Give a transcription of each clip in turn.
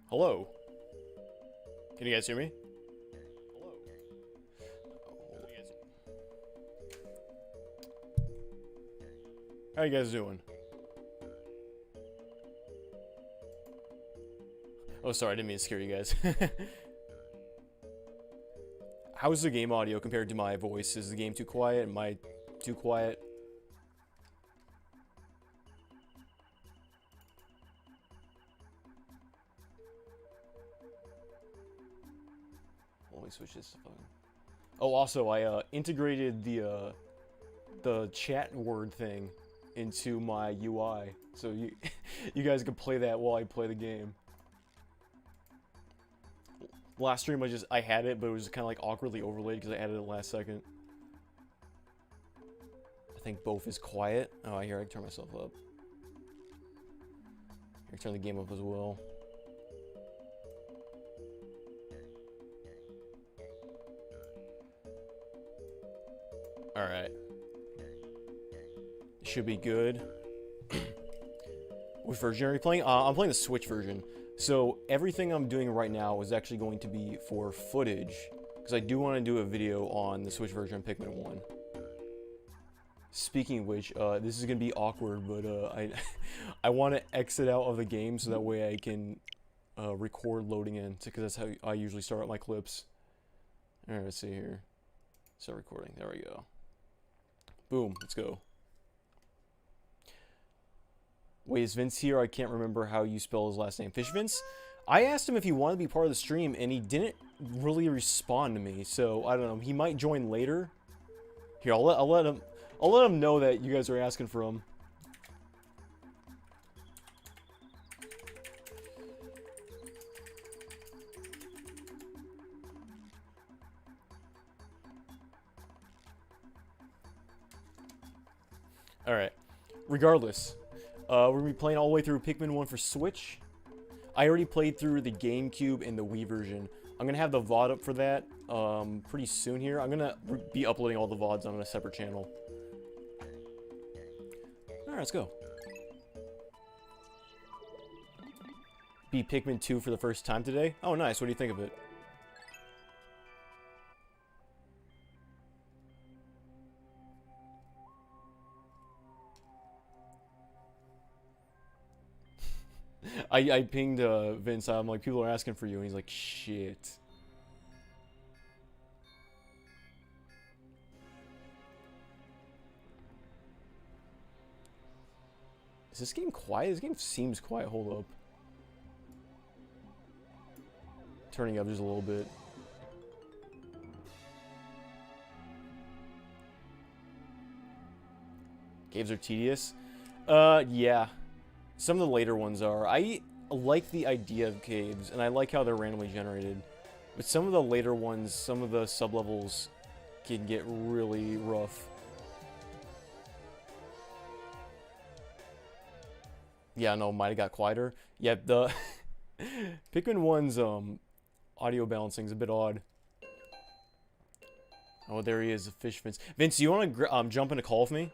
Hello. Can you guys hear me? Hello. How you guys doing? Oh, sorry, I didn't mean to scare you guys. How's the game audio compared to my voice? Is the game too quiet? Am I too quiet? Let me switch this to phone. Oh, also, I integrated the chat word thing into my UI, so you you guys can play that while I play the game. Last stream I had it, but it was kind of like awkwardly overlaid because I added it last second. I think both is quiet. Oh, here I can turn myself up. I can turn the game up as well. Alright. Should be good. What version are you playing? I'm playing the Switch version. So everything I'm doing right now is actually going to be for footage, because I do want to do a video on the Switch version of Pikmin 1. Speaking of which, this is going to be awkward, but I want to exit out of the game so that way I can record loading in, because that's how I usually start out my clips. Alright, let's see here. Start recording. There we go. Boom, let's go. Wait, is Vince here? I can't remember how you spell his last name. Fish Vince? I asked him if he wanted to be part of the stream, and he didn't really respond to me. So I don't know. He might join later. Here, I'll let him know that you guys are asking for him. All right. Regardless. We're going to be playing all the way through Pikmin 1 for Switch. I already played through the GameCube and the Wii version. I'm going to have the VOD up for that pretty soon here. I'm going to be uploading all the VODs on a separate channel. Alright, let's go. Beat Pikmin 2 for the first time today. Oh, nice. What do you think of it? I pinged Vince. I'm like, people are asking for you, and he's like, shit. Is this game quiet? This game seems quiet. Hold up. Turning up just a little bit. Caves are tedious. Yeah. Some of the later ones are. I like the idea of caves, and I like how they're randomly generated. But some of the later ones, some of the sublevels can get really rough. Yeah, no, might have got quieter. Yeah, the Pikmin 1's audio balancing is a bit odd. Oh, there he is, Fish Vince. Vince, do you want to jump in a call with me?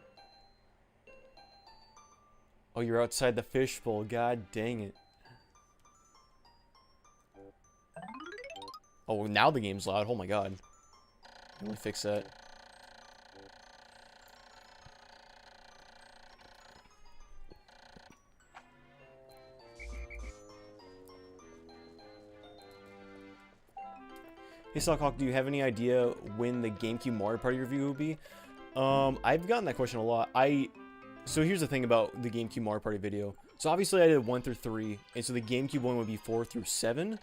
Oh, you're outside the fishbowl. God dang it. Oh, now the game's loud. Oh my god. Let me fix that. Hey, Stockhawk, do you have any idea when the GameCube Mario Party review will be? I've gotten that question a lot. So here's the thing about the GameCube Mario Party video. So obviously I did 1 through 3, and so the GameCube one would be 4 through 7.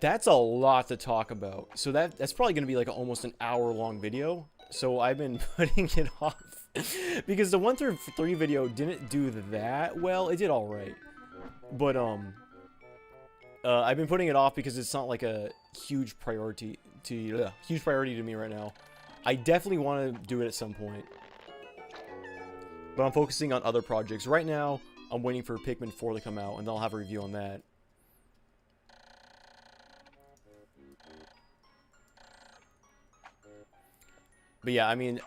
That's a lot to talk about. So that's probably going to be like almost an hour-long video. So I've been putting it off. Because the 1 through 3 video didn't do that well. It did alright. But, I've been putting it off because it's not like a huge priority to me right now. I definitely want to do it at some point. But I'm focusing on other projects. Right now, I'm waiting for Pikmin 4 to come out, and then I'll have a review on that. But yeah, I mean,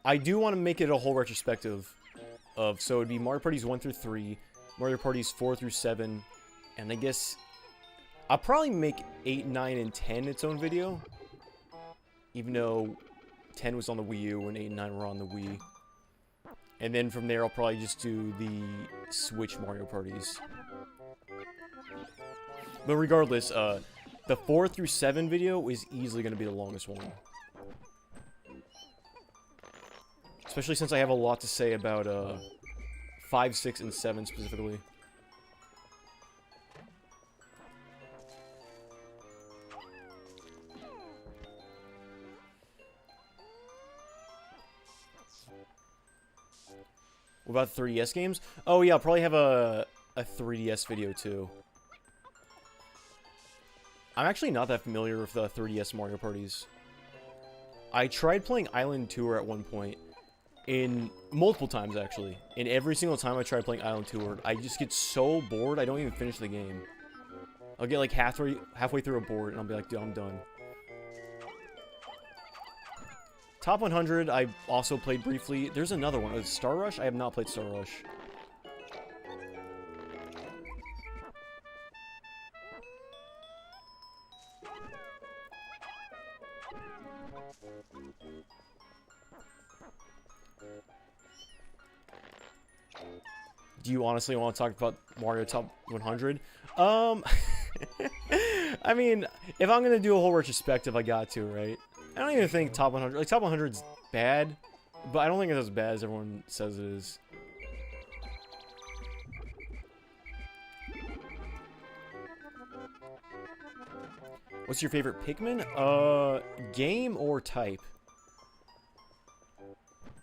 I do want to make it a whole retrospective of, so it'd be Mario Parties 1 through 3, Mario Parties 4 through 7, and I guess I'll probably make 8, 9, and 10 its own video. Even though 10 was on the Wii U and 8 and 9 were on the Wii. And then from there, I'll probably just do the Switch Mario parties. But regardless, the 4 through 7 video is easily going to be the longest one. Especially since I have a lot to say about 5, 6, and 7 specifically. What about 3DS games? Oh yeah, I'll probably have a 3DS video too. I'm actually not that familiar with the 3DS Mario parties. I tried playing Island Tour at one point. Multiple times actually. And every single time I try playing Island Tour, I just get so bored I don't even finish the game. I'll get like halfway through a board and I'll be like, dude, I'm done. Top 100, I also played briefly. There's another one. Oh, Star Rush? I have not played Star Rush. Do you honestly want to talk about Mario Top 100? I mean, if I'm going to do a whole retrospective, I got to, right? I don't even think Top 100... Like, Top 100's bad, but I don't think it's as bad as everyone says it is. What's your favorite Pikmin? Game or type?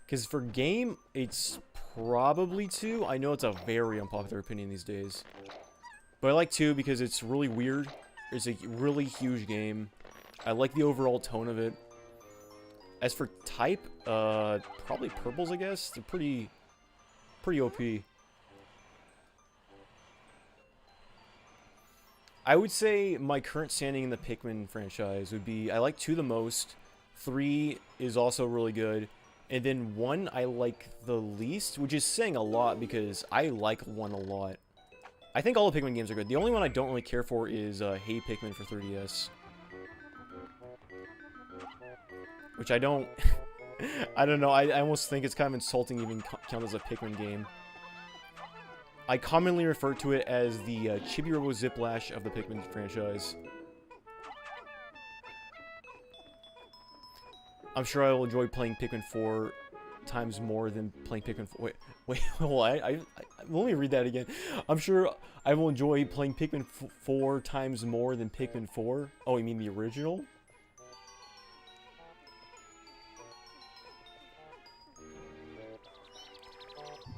Because for game, it's probably 2. I know it's a very unpopular opinion these days. But I like 2 because it's really weird. It's a really huge game. I like the overall tone of it. As for type, probably purples, I guess. They're pretty OP. I would say my current standing in the Pikmin franchise would be, I like 2 the most. 3 is also really good. And then 1 I like the least, which is saying a lot because I like 1 a lot. I think all the Pikmin games are good. The only one I don't really care for is Hey Pikmin for 3DS. Which I don't... I don't know, I almost think it's kind of insulting to even count as a Pikmin game. I commonly refer to it as the Chibi Robo Ziplash of the Pikmin franchise. I'm sure I will enjoy playing Pikmin 4 times more than playing Pikmin 4. Wait, hold on, let me read that again. I'm sure I will enjoy playing Pikmin 4 times more than Pikmin 4. Oh, you mean the original?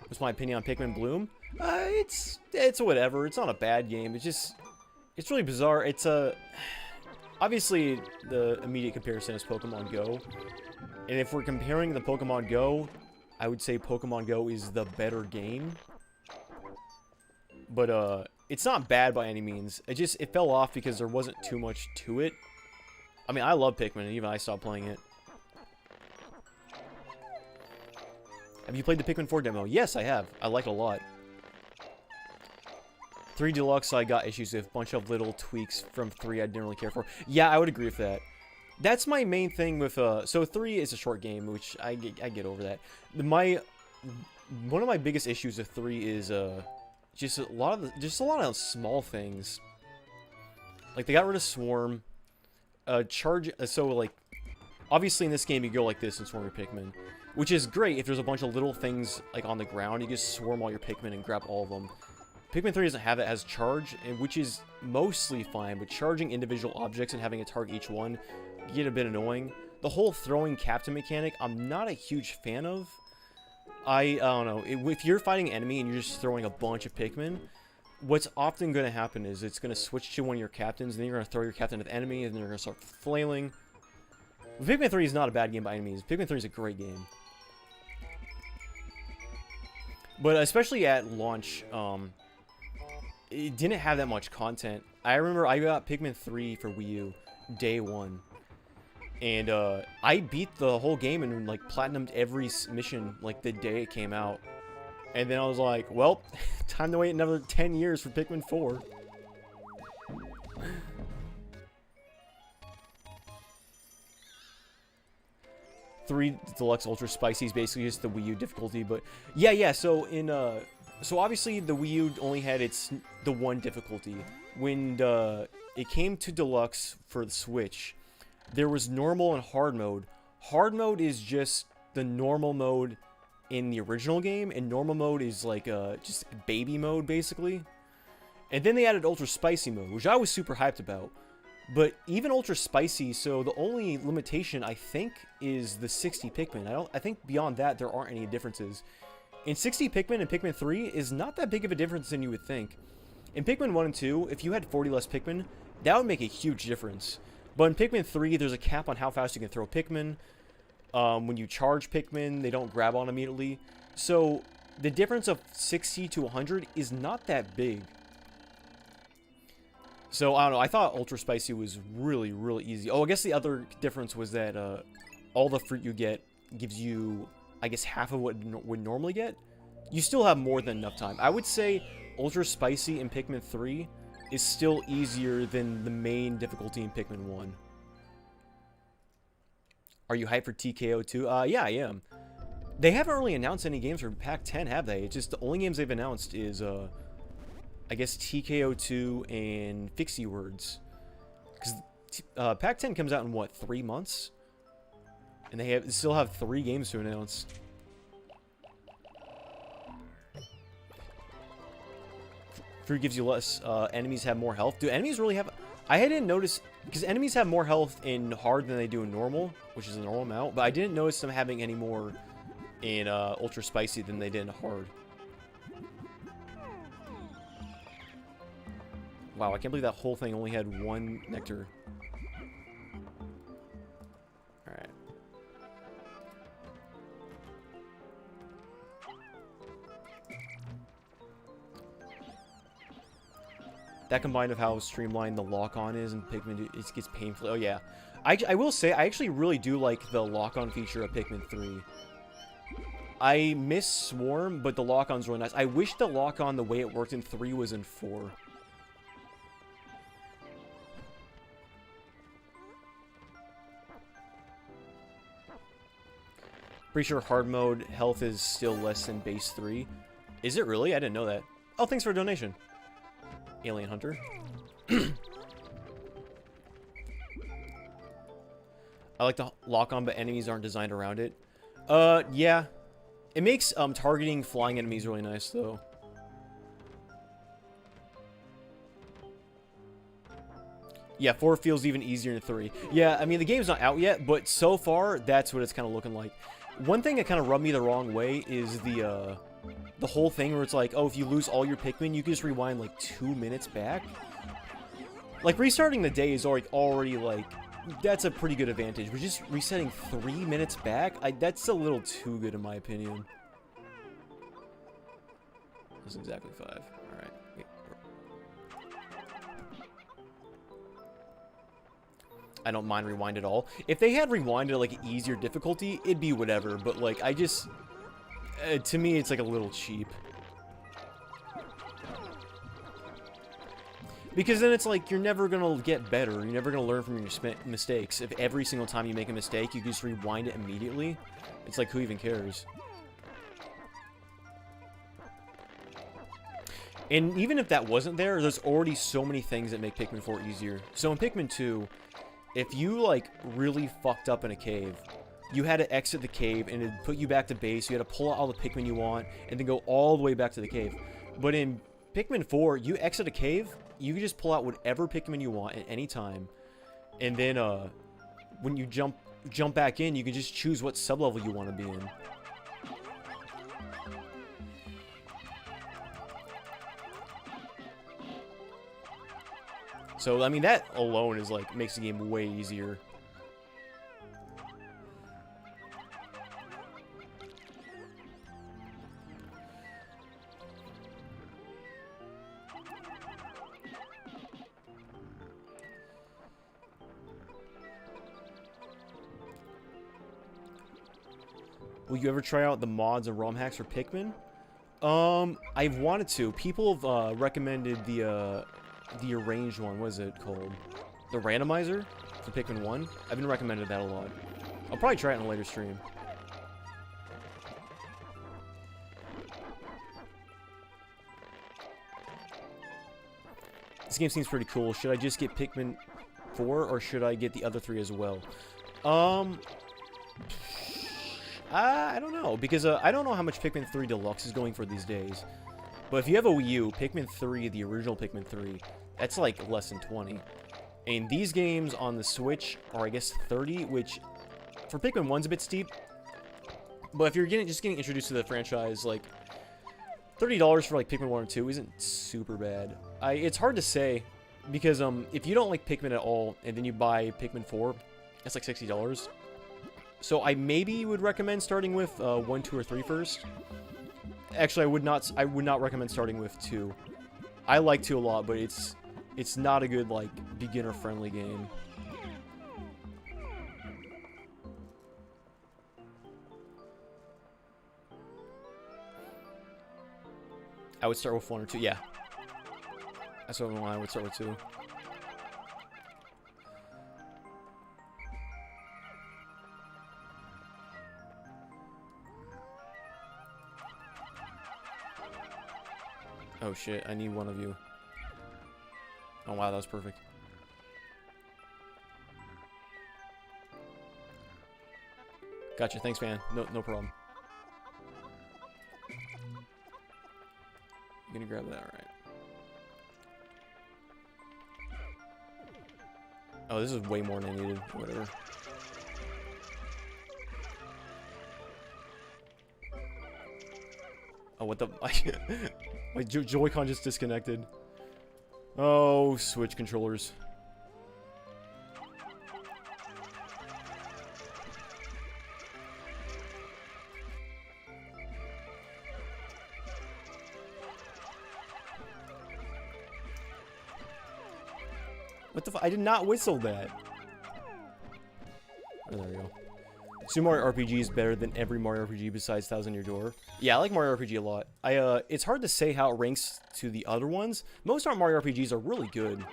What's my opinion on Pikmin Bloom? It's whatever. It's not a bad game. It's really bizarre. It's obviously the immediate comparison is Pokemon Go, and if we're comparing the Pokemon Go, I would say Pokemon Go is the better game. But it's not bad by any means. It fell off because there wasn't too much to it. I mean, I love Pikmin, and even I stopped playing it. Have you played the Pikmin 4 demo? Yes, I have. I like it a lot. 3 Deluxe, I got issues with a bunch of little tweaks from 3 I didn't really care for. Yeah, I would agree with that. That's my main thing with, so 3 is a short game, which I get over that. One of my biggest issues with 3 is, just a lot of small things. Like, they got rid of Swarm. So, like, obviously in this game you go like this and swarm your Pikmin. Which is great if there's a bunch of little things, like, on the ground. You just swarm all your Pikmin and grab all of them. Pikmin 3 doesn't have it as charge, which is mostly fine, but charging individual objects and having a target each one get a bit annoying. The whole throwing captain mechanic, I'm not a huge fan of. I don't know, if you're fighting an enemy and you're just throwing a bunch of Pikmin, what's often going to happen is it's going to switch to one of your captains, and then you're going to throw your captain at the enemy, and then you're going to start flailing. Pikmin 3 is not a bad game by any means. Pikmin 3 is a great game. But especially at launch, it didn't have that much content. I remember I got Pikmin 3 for Wii U day 1. And I beat the whole game and like platinumed every mission like the day it came out. And then I was like, well, time to wait another 10 years for Pikmin 4. 3 Deluxe Ultra Spicy is basically just the Wii U difficulty, but yeah. So so obviously the Wii U only had the one difficulty. When it came to Deluxe for the Switch, there was normal and hard mode. Hard mode is just the normal mode in the original game, and normal mode is like just baby mode basically. And then they added Ultra Spicy mode, which I was super hyped about. But even Ultra Spicy, so the only limitation I think is the 60 Pikmin. I think beyond that there aren't any differences. In 60 Pikmin and Pikmin 3 is not that big of a difference than you would think. In Pikmin 1 and 2, if you had 40 less Pikmin, that would make a huge difference. But in Pikmin 3, there's a cap on how fast you can throw Pikmin. When you charge Pikmin, they don't grab on immediately. So the difference of 60 to 100 is not that big. So, I don't know, I thought Ultra Spicy was really easy. Oh, I guess the other difference was that all the fruit you get gives you, I guess, half of what you would normally get. You still have more than enough time. I would say Ultra Spicy in Pikmin 3 is still easier than the main difficulty in Pikmin 1. Are you hyped for TKO 2? Yeah, I am. They haven't really announced any games for Pack 10, have they? It's just the only games they've announced is, I guess TKO 2 and Fixie Words. Because Pack 10 comes out in, what, 3 months? And they still have 3 games to announce. Fruit gives you less, enemies have more health. Do enemies really have... I didn't notice... Because enemies have more health in hard than they do in normal, which is a normal amount. But I didn't notice them having any more in Ultra Spicy than they did in hard. Wow, I can't believe that whole thing only had 1 nectar. Alright. That combined with how streamlined the lock-on is in Pikmin, it gets painfully... Oh, yeah. I will say, I actually really do like the lock-on feature of Pikmin 3. I miss Swarm, but the lock-on's really nice. I wish the lock-on, the way it worked in 3, was in 4. Pretty sure hard mode health is still less than base 3. Is it really? I didn't know that. Oh, thanks for a donation. Alien Hunter. I like the lock-on, but enemies aren't designed around it. Yeah. It makes targeting flying enemies really nice, though. Yeah, 4 feels even easier than 3. Yeah, I mean, the game's not out yet, but so far, that's what it's kind of looking like. One thing that kind of rubbed me the wrong way is the whole thing where it's like, oh, if you lose all your Pikmin, you can just rewind, like, 2 minutes back. Like, restarting the day is already like, that's a pretty good advantage. But just resetting 3 minutes back, that's a little too good in my opinion. That's exactly 5. Alright. I don't mind rewind at all. If they had rewind at, like, an easier difficulty, it'd be whatever. But, like, I just... to me, it's, like, a little cheap. Because then it's like, you're never gonna get better. You're never gonna learn from your mistakes. If every single time you make a mistake, you can just rewind it immediately, it's like, who even cares? And even if that wasn't there, there's already so many things that make Pikmin 4 easier. So in Pikmin 2, if you, like, really fucked up in a cave, you had to exit the cave, and it'd put you back to base. You had to pull out all the Pikmin you want, and then go all the way back to the cave. But in Pikmin 4, you exit a cave, you can just pull out whatever Pikmin you want at any time. And then, when you jump back in, you can just choose what sublevel you want to be in. So, I mean, that alone is, like, makes the game way easier. Will you ever try out the mods and ROM hacks for Pikmin? I've wanted to. People have recommended the arranged one. What is it called? The randomizer for Pikmin 1. I've been recommended that a lot. I'll probably try it in a later stream. This game seems pretty cool. Should I just get Pikmin 4 or should I get the other 3 as well? I don't know, because I don't know how much Pikmin 3 Deluxe is going for these days. But if you have a Wii U, Pikmin 3, the original Pikmin 3, that's like less than 20. And these games on the Switch are, I guess, 30, which for Pikmin 1's a bit steep. But if you're just getting introduced to the franchise, like, $30 for like Pikmin 1 and 2 isn't super bad. It's hard to say, because if you don't like Pikmin at all, and then you buy Pikmin 4, that's like $60. So I maybe would recommend starting with 1, 2, or 3 first. Actually, I would not recommend starting with 2. I like 2 a lot, but it's not a good, like, beginner-friendly game. I would start with 1 or 2, yeah. That's what I would start with 2. Oh shit, I need one of you. Oh wow, that was perfect. Gotcha, thanks man. No problem. I'm gonna grab that, alright. Oh, this is way more than I needed. Whatever. Oh, what the... My Joy-Con just disconnected. Oh, Switch controllers. What the f- I did not whistle that. Oh, there we go. Super Mario RPG is better than every Mario RPG besides Thousand Year Door. Yeah, I like Mario RPG a lot. It's hard to say how it ranks to the other ones. Most Mario RPGs are really good.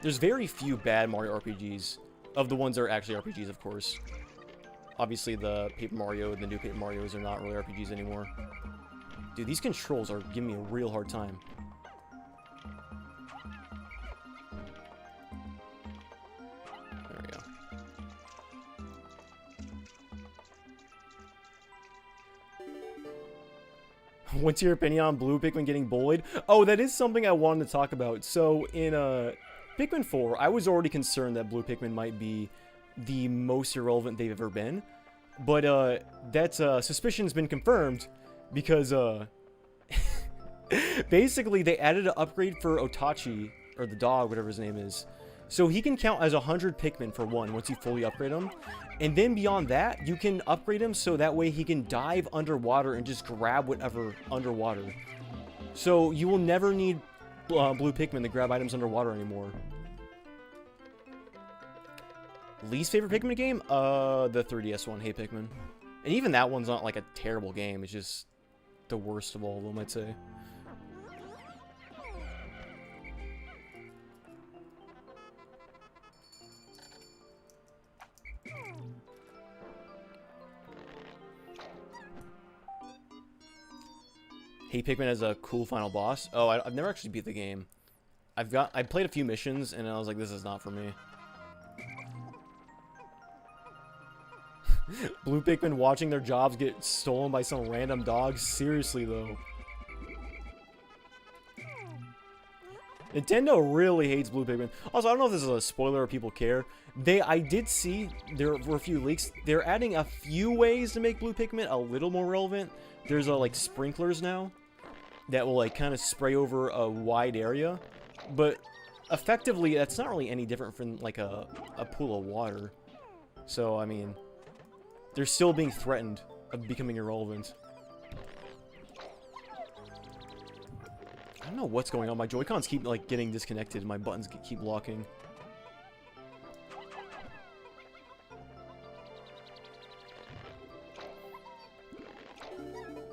There's very few bad Mario RPGs. Of the ones that are actually RPGs, of course. Obviously, the Paper Mario and the new Paper Marios are not really RPGs anymore. Dude, these controls are giving me a real hard time. What's your opinion on Blue Pikmin getting bullied? Oh, that is something I wanted to talk about. So, in Pikmin 4, I was already concerned that Blue Pikmin might be the most irrelevant they've ever been. But, that suspicion's been confirmed because, basically, they added an upgrade for Otachi, or the dog, whatever his name is. So he can count as 100 Pikmin for one, once you fully upgrade him. And then beyond that, you can upgrade him so that way he can dive underwater and just grab whatever underwater. So you will never need Blue Pikmin to grab items underwater anymore. Least favorite Pikmin game? The 3DS one, Hey Pikmin. And even that one's not like a terrible game, it's just the worst of all of them, I'd say. Hey Pikmin has a cool final boss. Oh, I've never actually beat the game. I played a few missions and I was like, this is not for me. Blue Pikmin watching their jobs get stolen by some random dog. Seriously though. Nintendo really hates Blue Pikmin. Also, I don't know if this is a spoiler or people care. I did see there were a few leaks. They're adding a few ways to make Blue Pikmin a little more relevant. There's like sprinklers now that will like kind of spray over a wide area, but effectively that's not really any different from like a pool of water. So I mean, they're still being threatened of becoming irrelevant. I don't know what's going on. My Joy-Cons keep like getting disconnected. My buttons keep locking.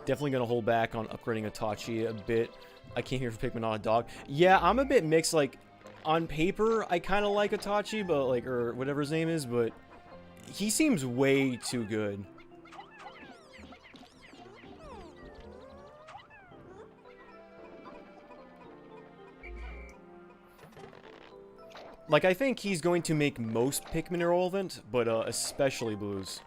Definitely gonna hold back on upgrading Itachi a bit. I came here for Pikmin, not a dog. Yeah, I'm a bit mixed. Like, on paper, I kind of like Itachi, but like, or whatever his name is, but he seems way too good. Like, I think he's going to make most Pikmin irrelevant, but especially Blues.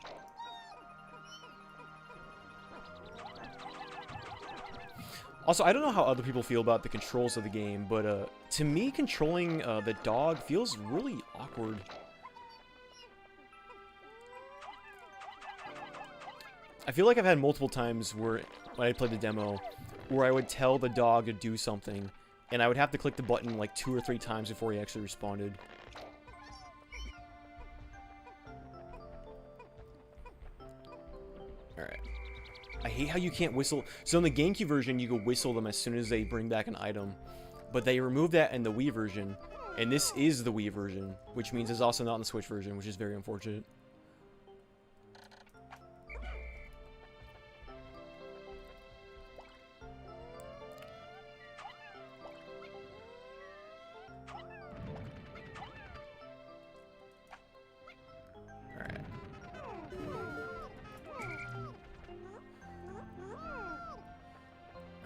Also, I don't know how other people feel about the controls of the game, but to me, controlling the dog feels really awkward. I feel like I've had multiple times where, when I played the demo, where I would tell the dog to do something, and I would have to click the button like 2 or 3 times before he actually responded. Alright. I hate how you can't whistle. So in the GameCube version, you can whistle them as soon as they bring back an item. But they removed that in the Wii version. And this is the Wii version, which means it's also not in the Switch version, which is very unfortunate.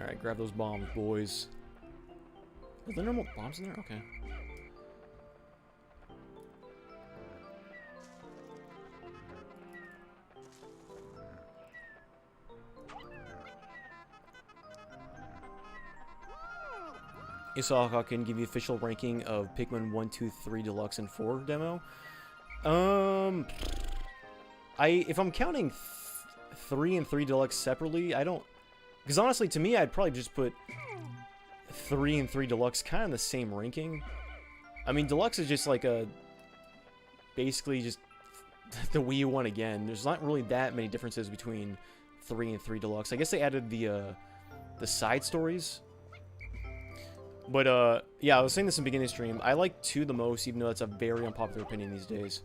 Alright, grab those bombs, boys. Are there no more bombs in there? Okay. Isahaka can give you official ranking of Pikmin 1, 2, 3 Deluxe and 4 demo. If I'm counting 3 and 3 Deluxe separately, I don't... Because honestly, to me, I'd probably just put 3 and 3 Deluxe kind of in the same ranking. I mean, Deluxe is just like a... Basically just the Wii U one again. There's not really that many differences between 3 and 3 Deluxe. I guess they added the side stories. But, yeah, I was saying this in the beginning of the stream. I like 2 the most, even though that's a very unpopular opinion these days.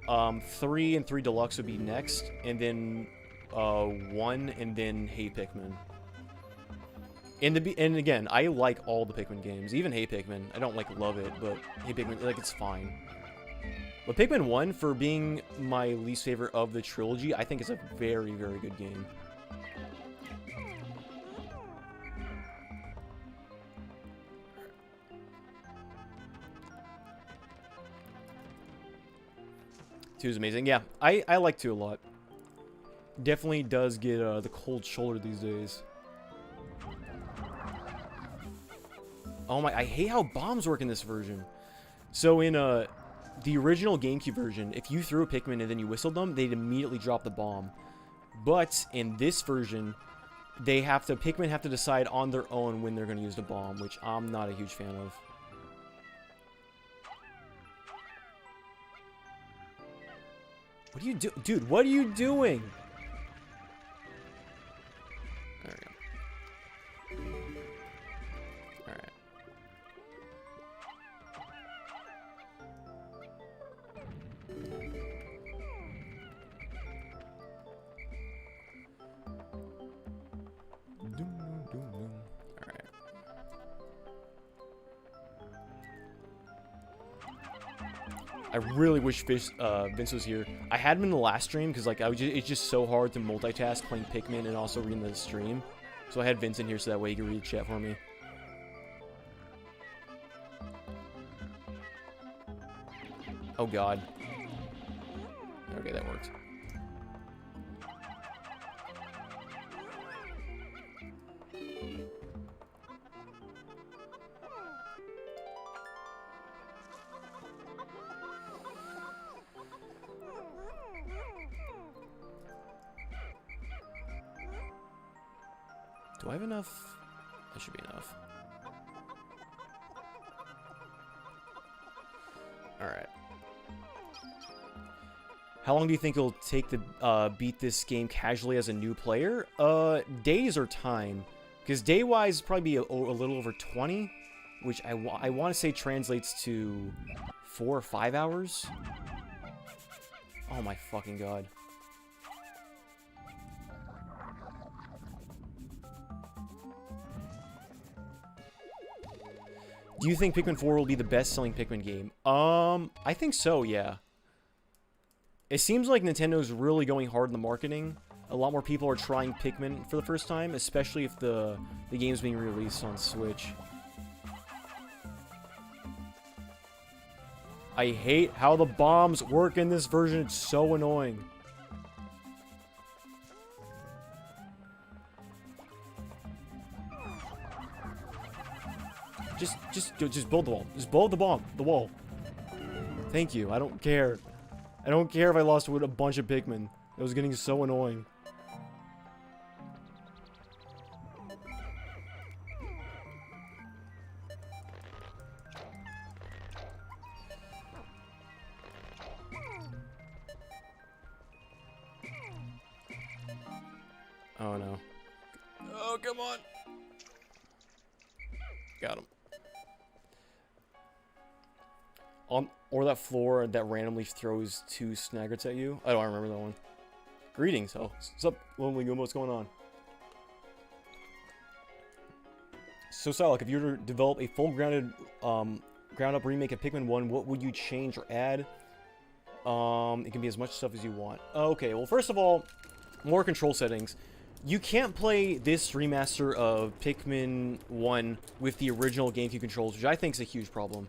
3 and 3 Deluxe would be next, and then 1, and then Hey Pikmin. And again, I like all the Pikmin games, even Hey Pikmin. I don't, like, love it, but Hey Pikmin, like, it's fine. But Pikmin 1, for being my least favorite of the trilogy, I think is a very, very good game. Two is amazing. Yeah, I like 2 a lot. Definitely does get the cold shoulder these days. Oh my, I hate how bombs work in this version. So in the original GameCube version, if you threw a Pikmin and then you whistled them, they'd immediately drop the bomb. But in this version, Pikmin have to decide on their own when they're going to use the bomb, which I'm not a huge fan of. What are you do, dude? What are you doing? There we go. All right. All right. I really wish Vince was here. I had him in the last stream because like it's just so hard to multitask playing Pikmin and also reading the stream. So I had Vince in here so that way he could read the chat for me. Oh god. Okay, that worked. Do I have enough? That should be enough. Alright. How long do you think it'll take to beat this game casually as a new player? Days or time. Because day-wise, probably be a little over 20. Which I want to say translates to 4 or 5 hours. Oh my fucking god. Do you think Pikmin 4 will be the best-selling Pikmin game? I think so, yeah. It seems like Nintendo's really going hard in the marketing. A lot more people are trying Pikmin for the first time, especially if the game's being released on Switch. I hate how the bombs work in this version. It's so annoying. Just build the wall. Just build the wall. Thank you. I don't care. I don't care if I lost with a bunch of Pikmin. It was getting so annoying. Oh no. Oh, come on. Got him. Or that floor that randomly throws 2 Snaggerts at you. I don't remember that one. Greetings. Oh, what's up, Lonely Goomba? What's going on? So, Salak, if you were to develop a full ground-up remake of Pikmin 1, what would you change or add? It can be as much stuff as you want. Okay, well, first of all, more control settings. You can't play this remaster of Pikmin 1 with the original GameCube controls, which I think is a huge problem.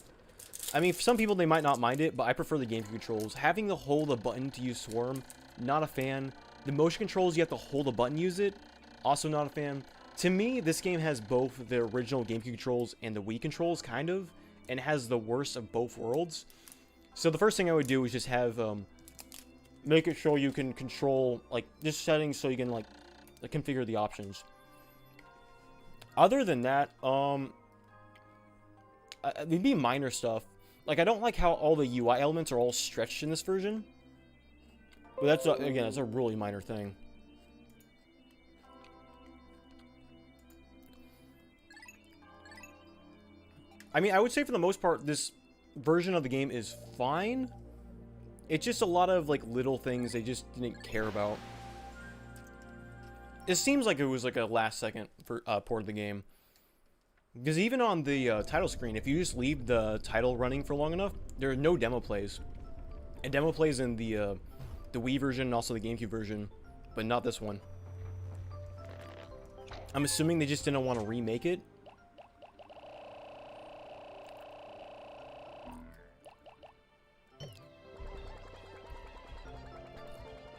I mean, for some people, they might not mind it, but I prefer the GameCube controls. Having to hold a button to use Swarm, not a fan. The motion controls, you have to hold a button to use it, also not a fan. To me, this game has both the original GameCube controls and the Wii controls, kind of, and has the worst of both worlds. So the first thing I would do is just have, make it so you can control, like, this settings so you can, like, configure the options. Other than that, it'd be minor stuff. Like, I don't like how all the UI elements are all stretched in this version. But that's, again, that's a really minor thing. I mean, I would say for the most part, this version of the game is fine. It's just a lot of, like, little things they just didn't care about. It seems like it was, like, a last-second port of the game. Because even on the title screen, if you just leave the title running for long enough, there are no demo plays. And demo plays in the Wii version and also the GameCube version, but not this one. I'm assuming they just didn't want to remake it.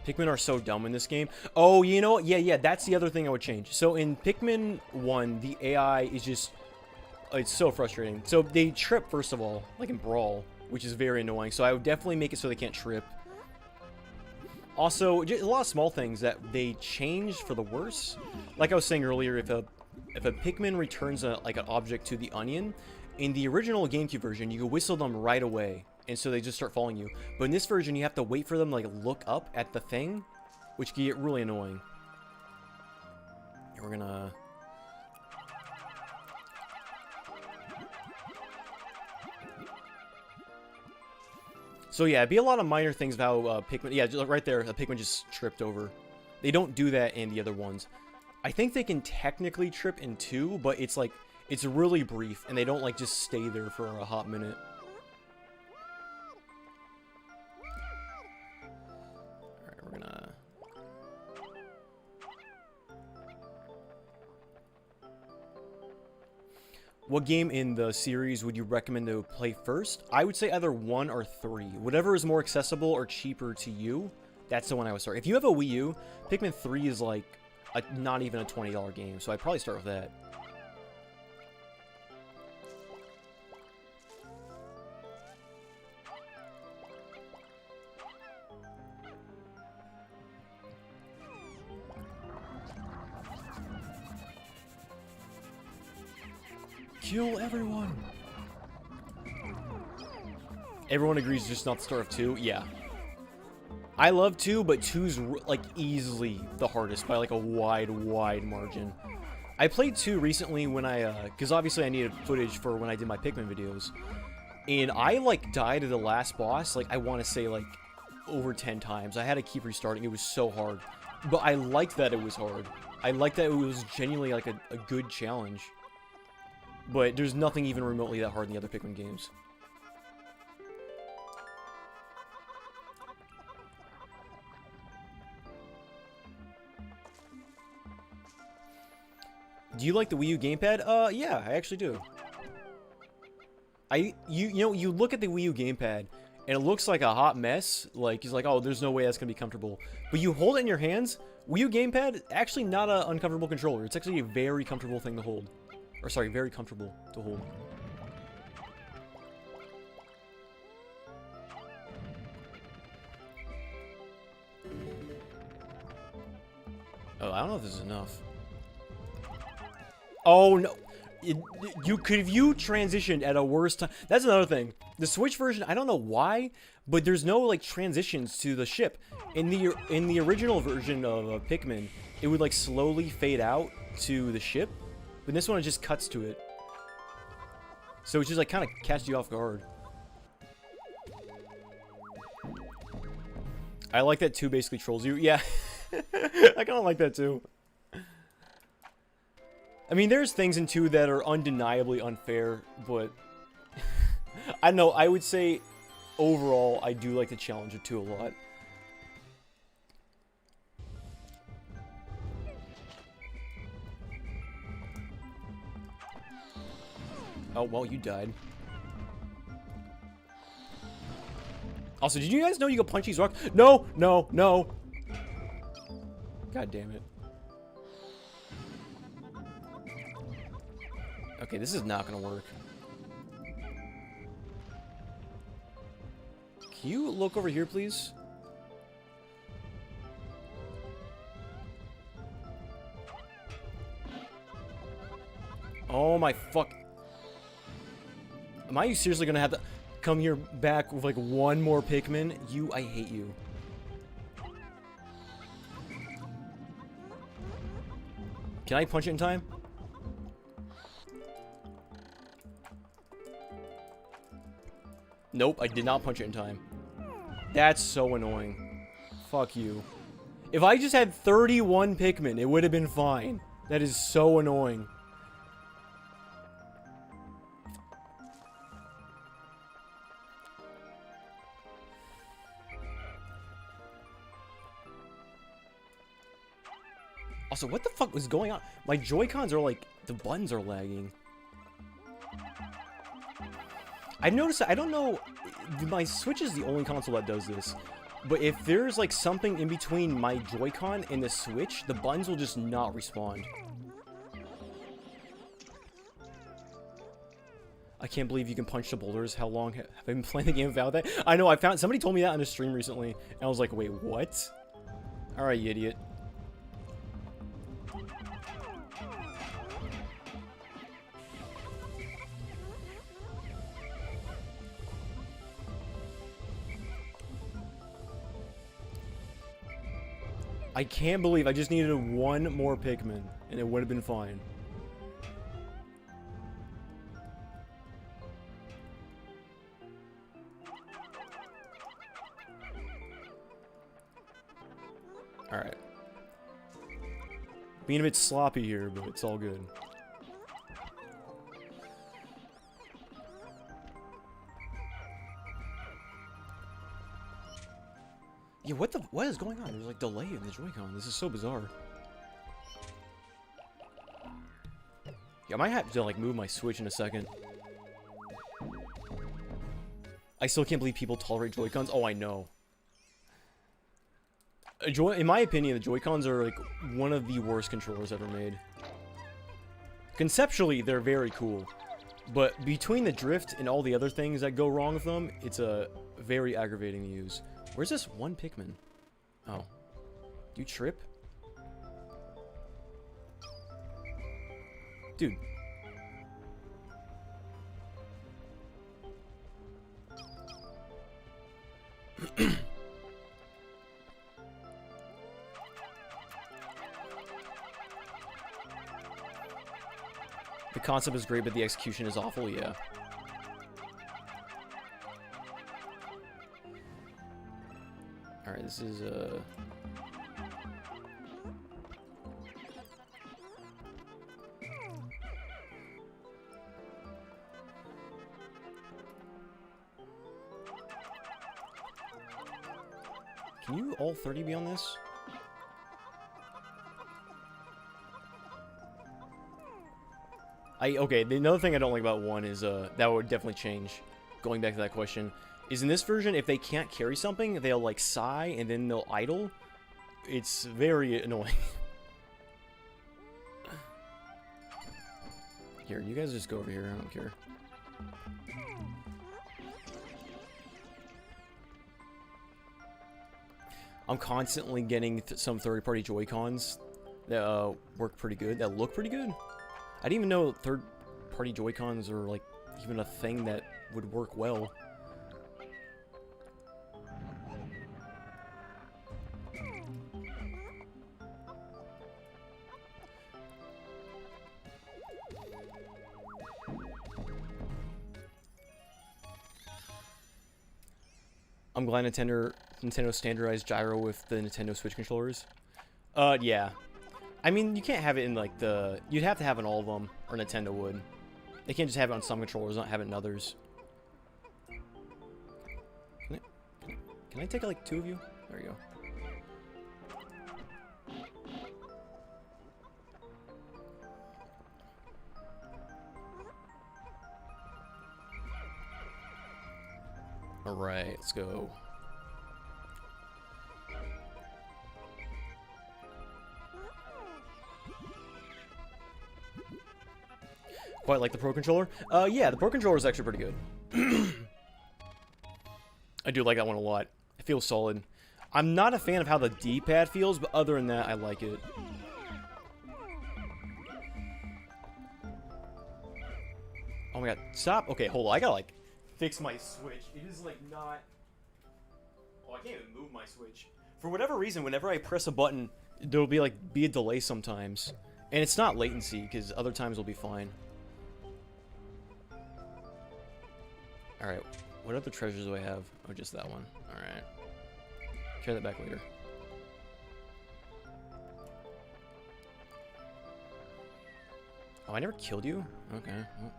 Pikmin are so dumb in this game. Oh, you know what? Yeah, that's the other thing I would change. So in Pikmin 1, the AI is just... it's so frustrating. So they trip, first of all, like in Brawl, which is very annoying. So I would definitely make it so they can't trip. Also, just a lot of small things that they changed for the worse. Like I was saying earlier, if a Pikmin returns like an object to the onion, in the original GameCube version, you can whistle them right away. And so they just start following you. But in this version, you have to wait for them to, like, look up at the thing, which can get really annoying. And we're gonna... So yeah, it'd be a lot of minor things about Pikmin. Yeah, just right there, a Pikmin just tripped over. They don't do that in the other ones. I think they can technically trip in 2, but it's like, it's really brief, and they don't, like, just stay there for a hot minute. What game in the series would you recommend to play first? I would say either 1 or 3. Whatever is more accessible or cheaper to you, that's the one I would start. If you have a Wii U, Pikmin 3 is like not even a $20 game, so I'd probably start with that. Kill everyone! Everyone agrees just not to start with 2? Yeah. I love 2, but 2's like easily the hardest by like a wide margin. I played 2 recently when because obviously I needed footage for when I did my Pikmin videos. And I like died to the last boss, like I want to say like over 10 times. I had to keep restarting, it was so hard. But I liked that it was hard. I liked that it was genuinely like a good challenge. But there's nothing even remotely that hard in the other Pikmin games. Do you like the Wii U gamepad? Yeah, I actually do. You know, you look at the Wii U gamepad, and it looks like a hot mess. Like, he's like, oh, there's no way that's gonna be comfortable. But you hold it in your hands. Wii U gamepad, actually not an uncomfortable controller. It's actually a very comfortable thing to hold. Or, sorry, very comfortable to hold. Oh, I don't know if this is enough. Oh, no. If you transitioned at a worse time. That's another thing. The Switch version, I don't know why, but there's no, like, transitions to the ship. In the original version of Pikmin, it would, like, slowly fade out to the ship. But this one, it just cuts to it. So it just, like, kind of catches you off guard. I like that 2 basically trolls you. Yeah. I kind of like that, too. I mean, there's things in 2 that are undeniably unfair, but... I don't know, I would say, overall, I do like the challenge of 2 a lot. Oh, well, you died. Also, did you guys know you could punch these rocks? No, no, no! God damn it. Okay, this is not gonna work. Can you look over here, please? Oh my fuck. Am I seriously gonna have to come here back with like one more Pikmin? I hate you. Can I punch it in time? Nope, I did not punch it in time. That's so annoying. Fuck you. If I just had 31 Pikmin, it would have been fine. That is so annoying. Also, what the fuck was going on? My Joy-Cons are like, the buttons are lagging. I've noticed, I don't know, my Switch is the only console that does this. But if there's like something in between my Joy-Con and the Switch, the buttons will just not respond. I can't believe you can punch the boulders. How long have I been playing the game without that? I know, somebody told me that on a stream recently, and I was like, wait, what? Alright, you idiot. I can't believe I just needed one more Pikmin, and it would have been fine. Alright. Being a bit sloppy here, but it's all good. Yeah, what is going on? There's like delay in the Joy-Con. This is so bizarre. Yeah, I might have to like move my Switch in a second. I still can't believe people tolerate Joy-Cons. Oh, I know. In my opinion, the Joy-Cons are like one of the worst controllers ever made. Conceptually, they're very cool. But between the drift and all the other things that go wrong with them, it's very aggravating to use. Where's this one Pikmin? Oh. Do you trip? Dude. The concept is great, but the execution is awful, yeah. Alright, this is, Can you all 30 be on this? Okay, the another thing I don't like about 1 is, that would definitely change, going back to that question, is in this version, if they can't carry something, they'll, like, sigh, and then they'll idle. It's very annoying. Here, you guys just go over here, I don't care. I'm constantly getting some third-party Joy-Cons that, work pretty good, that look pretty good. I didn't even know third-party Joy-Cons are, like, even a thing that would work well. I'm glad Nintendo standardized gyro with the Nintendo Switch controllers. Yeah. I mean, you can't have it in, like, you'd have to have it in all of them, or Nintendo would. They can't just have it on some controllers, not have it in others. Can I take, like, 2 of you? There you go. Alright, let's go. Quite like the Pro Controller? Yeah, the Pro Controller is actually pretty good. I do like that one a lot. It feels solid. I'm not a fan of how the D-pad feels, but other than that, I like it. Oh my god, stop! Okay, hold on, I gotta, like, fix my Switch. It is, like, not... Oh, I can't even move my Switch. For whatever reason, whenever I press a button, there'll be, like, a delay sometimes. And it's not latency, because other times will be fine. Alright, what other treasures do I have? Oh, just that one. Alright. Try that back later. Oh, I never killed you? Okay. Well.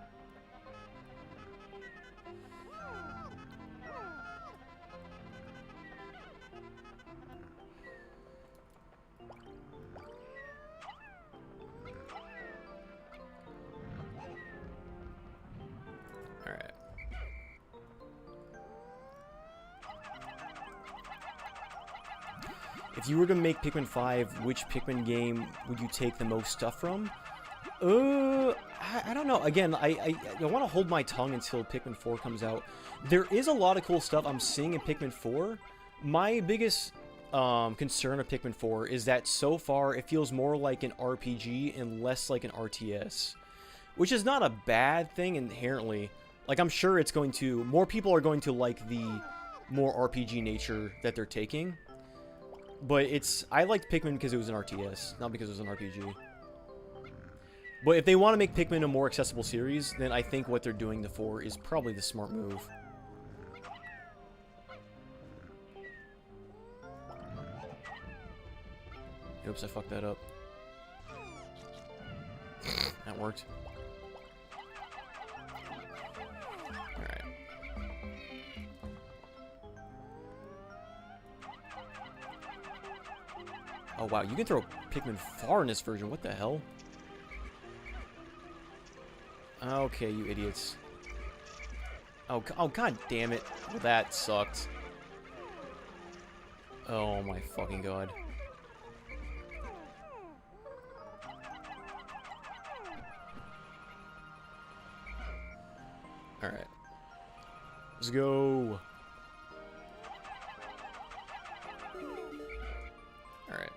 If you were to make Pikmin 5, which Pikmin game would you take the most stuff from? I don't know. Again, I want to hold my tongue until Pikmin 4 comes out. There is a lot of cool stuff I'm seeing in Pikmin 4. My biggest concern of Pikmin 4 is that so far it feels more like an RPG and less like an RTS. Which is not a bad thing inherently. Like, I'm sure it's going to... More people are going to like the more RPG nature that they're taking. But it's... I liked Pikmin because it was an RTS, not because it was an RPG. But if they want to make Pikmin a more accessible series, then I think what they're doing to 4 is probably the smart move. Oops, I fucked that up. That worked. Alright. Oh wow, you can throw Pikmin far in this version, what the hell? Okay, you idiots. Oh god damn it. Well, that sucked. Oh my fucking god. Alright. Let's go. Alright.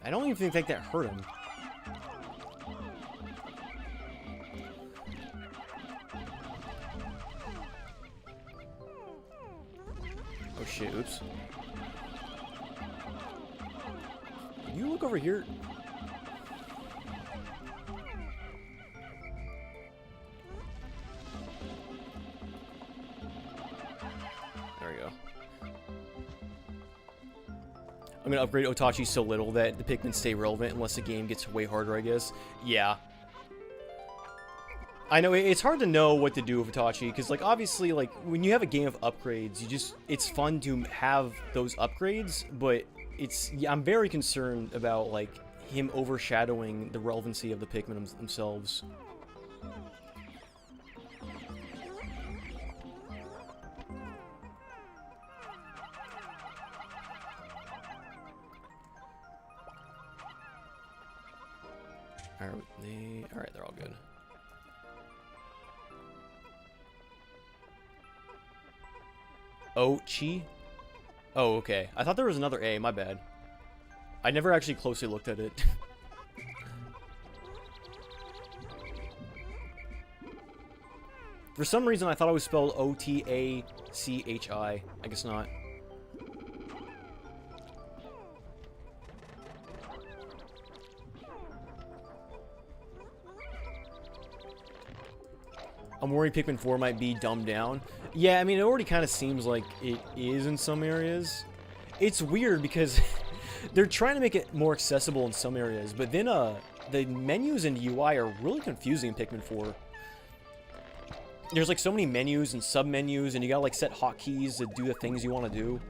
I don't even think that hurt him. Oh shit, oops. Can you look over here? There we go. I'm gonna upgrade Otachi so little that the Pikmin stay relevant unless the game gets way harder, I guess. Yeah. I know it's hard to know what to do with Itachi because, like, obviously, like when you have a game of upgrades, it's fun to have those upgrades, but I'm very concerned about like him overshadowing the relevancy of the Pikmin themselves. Alright, they're all good. Ochi? Oh, okay. I thought there was another A, my bad. I never actually closely looked at it. For some reason, I thought it was spelled O-T-A-C-H-I. I guess not. I'm worried Pikmin 4 might be dumbed down. Yeah, I mean, it already kind of seems like it is in some areas. It's weird because they're trying to make it more accessible in some areas, but then the menus and UI are really confusing in Pikmin 4. There's like so many menus and sub-menus, and you gotta like set hotkeys to do the things you want to do.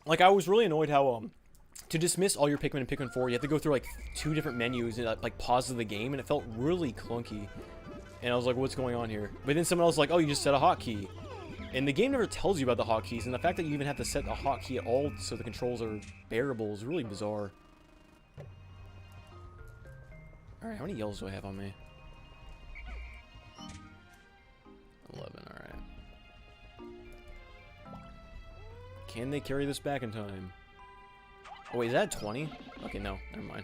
Like, I was really annoyed how, to dismiss all your Pikmin in Pikmin 4, you have to go through like 2 different menus and like pause the game, and it felt really clunky. And I was like, what's going on here? But then someone else was like, oh, you just set a hotkey. And the game never tells you about the hotkeys, and the fact that you even have to set a hotkey at all so the controls are bearable is really bizarre. Alright, how many yellows do I have on me? 11, alright. Can they carry this back in time? Oh, wait, is that 20? Okay, no, never mind.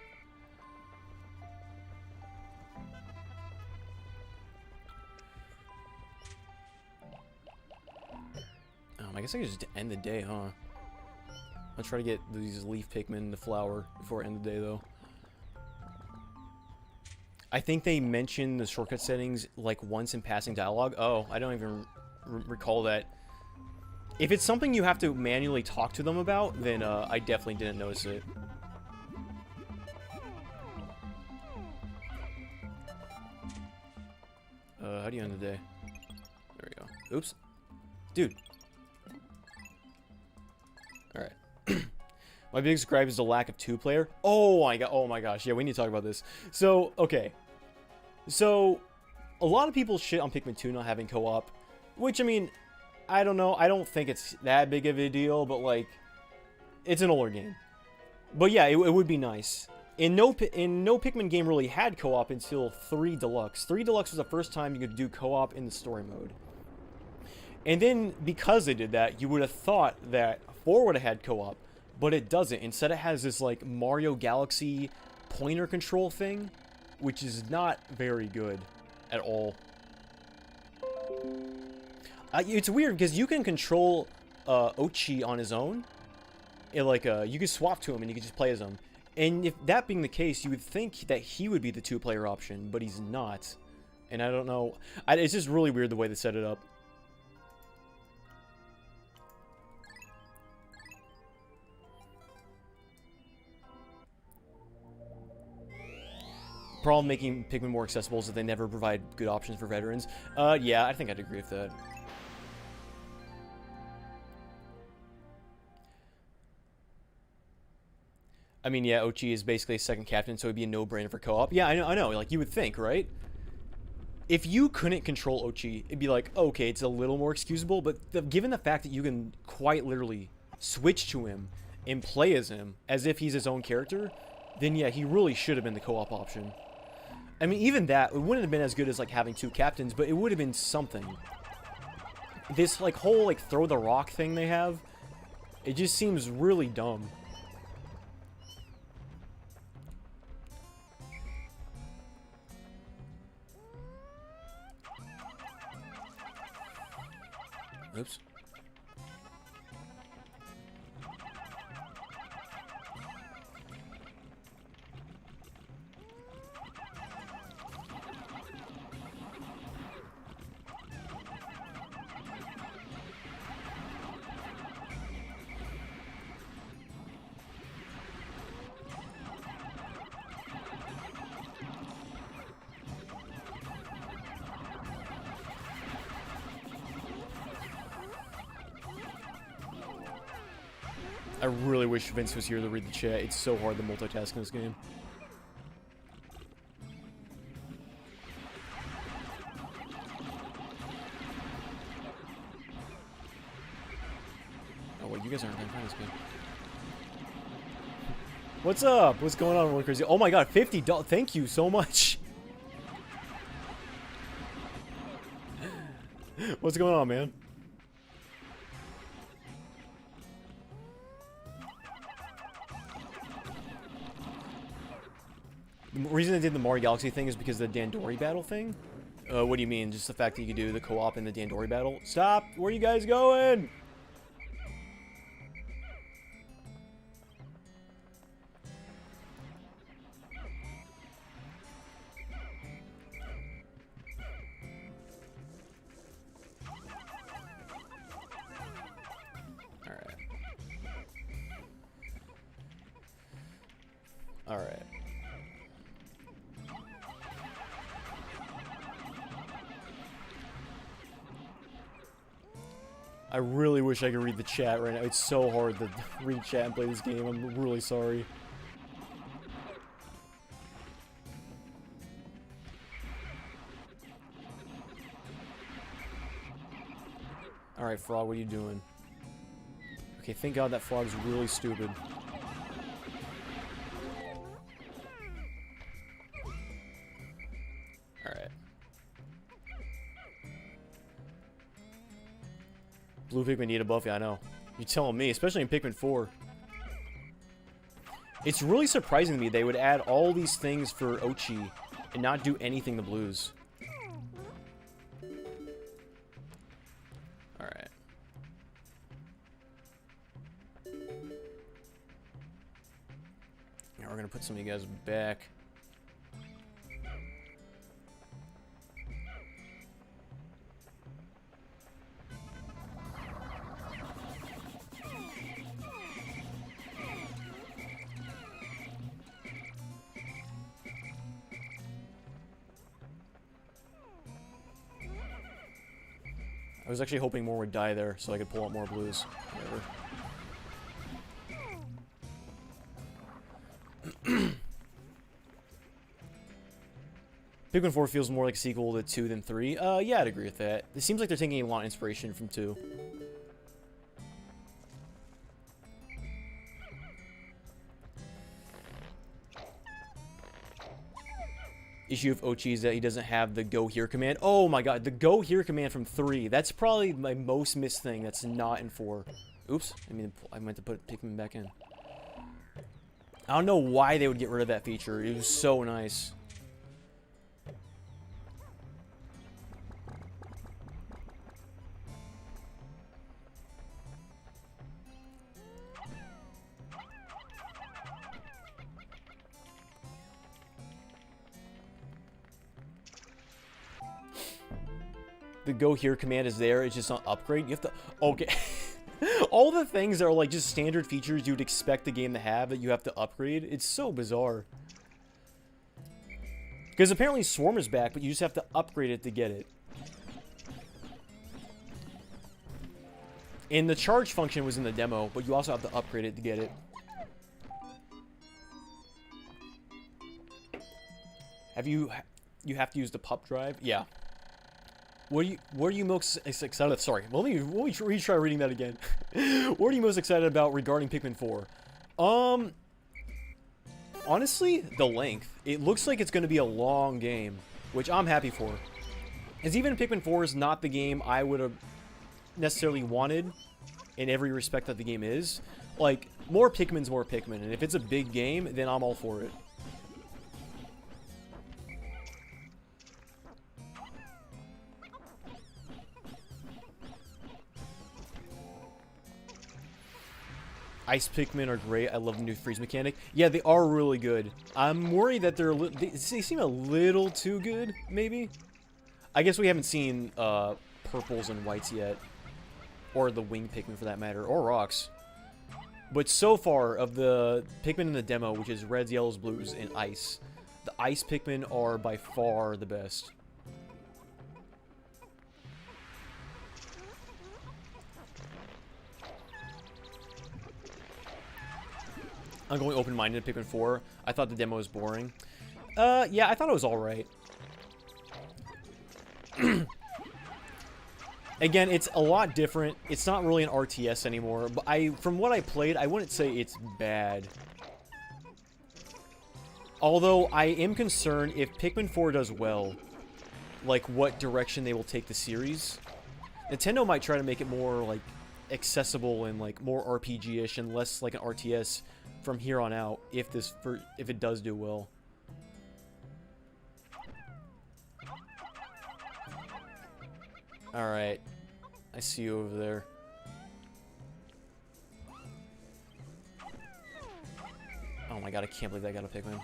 I guess I can just end the day, huh? I'll try to get these leaf Pikmin to flower before I end the day, though. I think they mentioned the shortcut settings, like, once in passing dialogue. Oh, I don't even recall that. If it's something you have to manually talk to them about, then I definitely didn't notice it. How do you end the day? There we go. Oops. Dude. Alright. My biggest gripe is the lack of 2-player. Oh my gosh. Yeah, we need to talk about this. So, okay. So, a lot of people shit on Pikmin 2 not having co-op. Which, I mean, I don't know. I don't think it's that big of a deal, but, like, it's an older game. But yeah, it would be nice. No Pikmin game really had co-op until 3 Deluxe. 3 Deluxe was the first time you could do co-op in the story mode. And then, because they did that, you would have thought that 4 would have had co-op, but it doesn't. Instead, it has this, like, Mario Galaxy pointer control thing, which is not very good at all. It's weird, because you can control Ochi on his own. You can swap to him, and you can just play as him. And if that being the case, you would think that he would be the 2-player option, but he's not. And I don't know. It's just really weird the way they set it up. Problem making Pikmin more accessible is that they never provide good options for veterans. Yeah, I think I'd agree with that. I mean, yeah, Ochi is basically a second captain, so it'd be a no-brainer for co-op. Yeah, I know, like, you would think, right? If you couldn't control Ochi, it'd be like, okay, it's a little more excusable, but given the fact that you can quite literally switch to him and play as him, as if he's his own character, then yeah, he really should have been the co-op option. I mean, even that, it wouldn't have been as good as, like, having 2 captains, but it would have been something. This, like, whole, like, throw the rock thing they have, it just seems really dumb. Oops. I really wish Vince was here to read the chat. It's so hard to multitask in this game. Oh, wait, you guys aren't playing this game. What's up? What's going on, Roller Crazy? Oh my god, $50. Thank you so much. What's going on, man? The reason I did the Mario Galaxy thing is because of the Dandori battle thing. What do you mean? Just the fact that you could do the co-op in the Dandori battle? Stop! Where are you guys going? Alright. Alright. I really wish I could read the chat right now. It's so hard to read chat and play this game. I'm really sorry. Alright, Frog, what are you doing? Okay, thank God that Frog's really stupid. Alright. Blue Pikmin need a buff? Yeah, I know. You're telling me, especially in Pikmin 4. It's really surprising to me they would add all these things for Ochi and not do anything to Blues. Alright. Now we're gonna put some of you guys back. I was actually hoping more would die there so I could pull out more Blues. Whatever. Pikmin 4 feels more like a sequel to 2 than 3. Yeah, I'd agree with that. It seems like they're taking a lot of inspiration from 2. Issue of Ochi is that he doesn't have the go here command. Oh my god, the go here command from 3. That's probably my most missed thing that's not in 4. Oops, I meant to put Pikmin back in. I don't know why they would get rid of that feature. It was so nice. The go here command is there, it's just not upgrade. You have to, okay. All the things that are like just standard features you'd expect the game to have that you have to upgrade. It's so bizarre. Because apparently Swarm is back, but you just have to upgrade it to get it. And the charge function was in the demo, but you also have to upgrade it to get it. You have to use the pup drive? Yeah. What are you most excited? Sorry, let me retry reading that again. What are you most excited about regarding Pikmin 4? Honestly, the length. It looks like it's going to be a long game, which I'm happy for. As even Pikmin 4 is not the game I would have necessarily wanted in every respect that the game is. Like, more Pikmin's more Pikmin, and if it's a big game, then I'm all for it. Ice Pikmin are great. I love the new freeze mechanic. Yeah, they are really good. I'm worried that they seem a little too good, maybe? I guess we haven't seen purples and whites yet. Or the wing Pikmin for that matter. Or rocks. But so far, of the Pikmin in the demo, which is reds, yellows, blues, and ice, the ice Pikmin are by far the best. I'm going open-minded to Pikmin 4. I thought the demo was boring. Yeah, I thought it was alright. Again, it's a lot different. It's not really an RTS anymore, but from what I played, I wouldn't say it's bad. Although, I am concerned if Pikmin 4 does well, like, what direction they will take the series. Nintendo might try to make it more, like, accessible and, like, more RPG-ish and less like an RTS from here on out, if it does do well. Alright. I see you over there. Oh my god, I can't believe I got a Pikmin.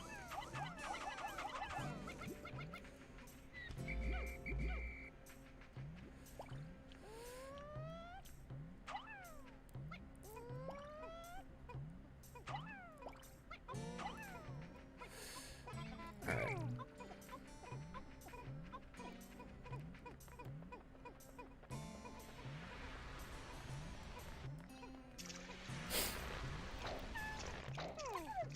Alright.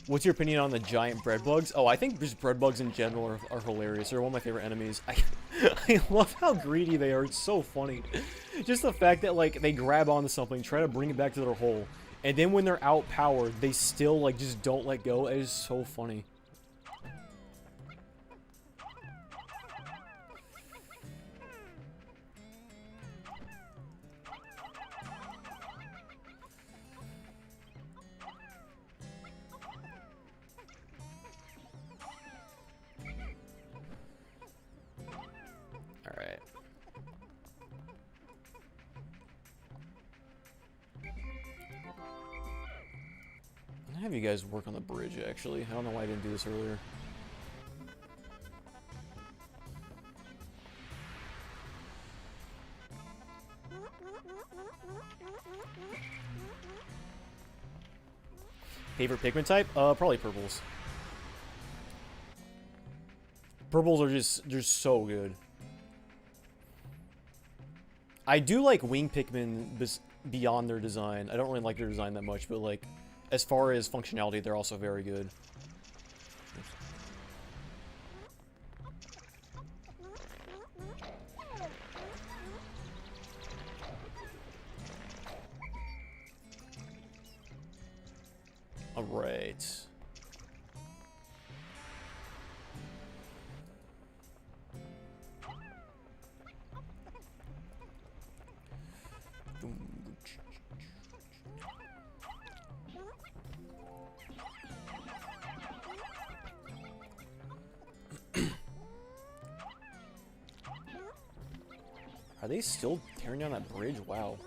What's your opinion on the giant bread bugs? Oh, I think just bread bugs in general are hilarious. They're one of my favorite enemies. I love how greedy they are. It's so funny. Just the fact that, like, they grab onto something, try to bring it back to their hole, and then when they're outpowered, they still, like, just don't let go. It is so funny. Alright. I'm gonna have you guys work on the bridge, actually. I don't know why I didn't do this earlier. Favorite Pikmin type? Probably purples. Purples are they're so good. I do like wing Pikmin beyond their design. I don't really like their design that much, but, like, as far as functionality, they're also very good. Alright. Are they still tearing down that bridge? Wow.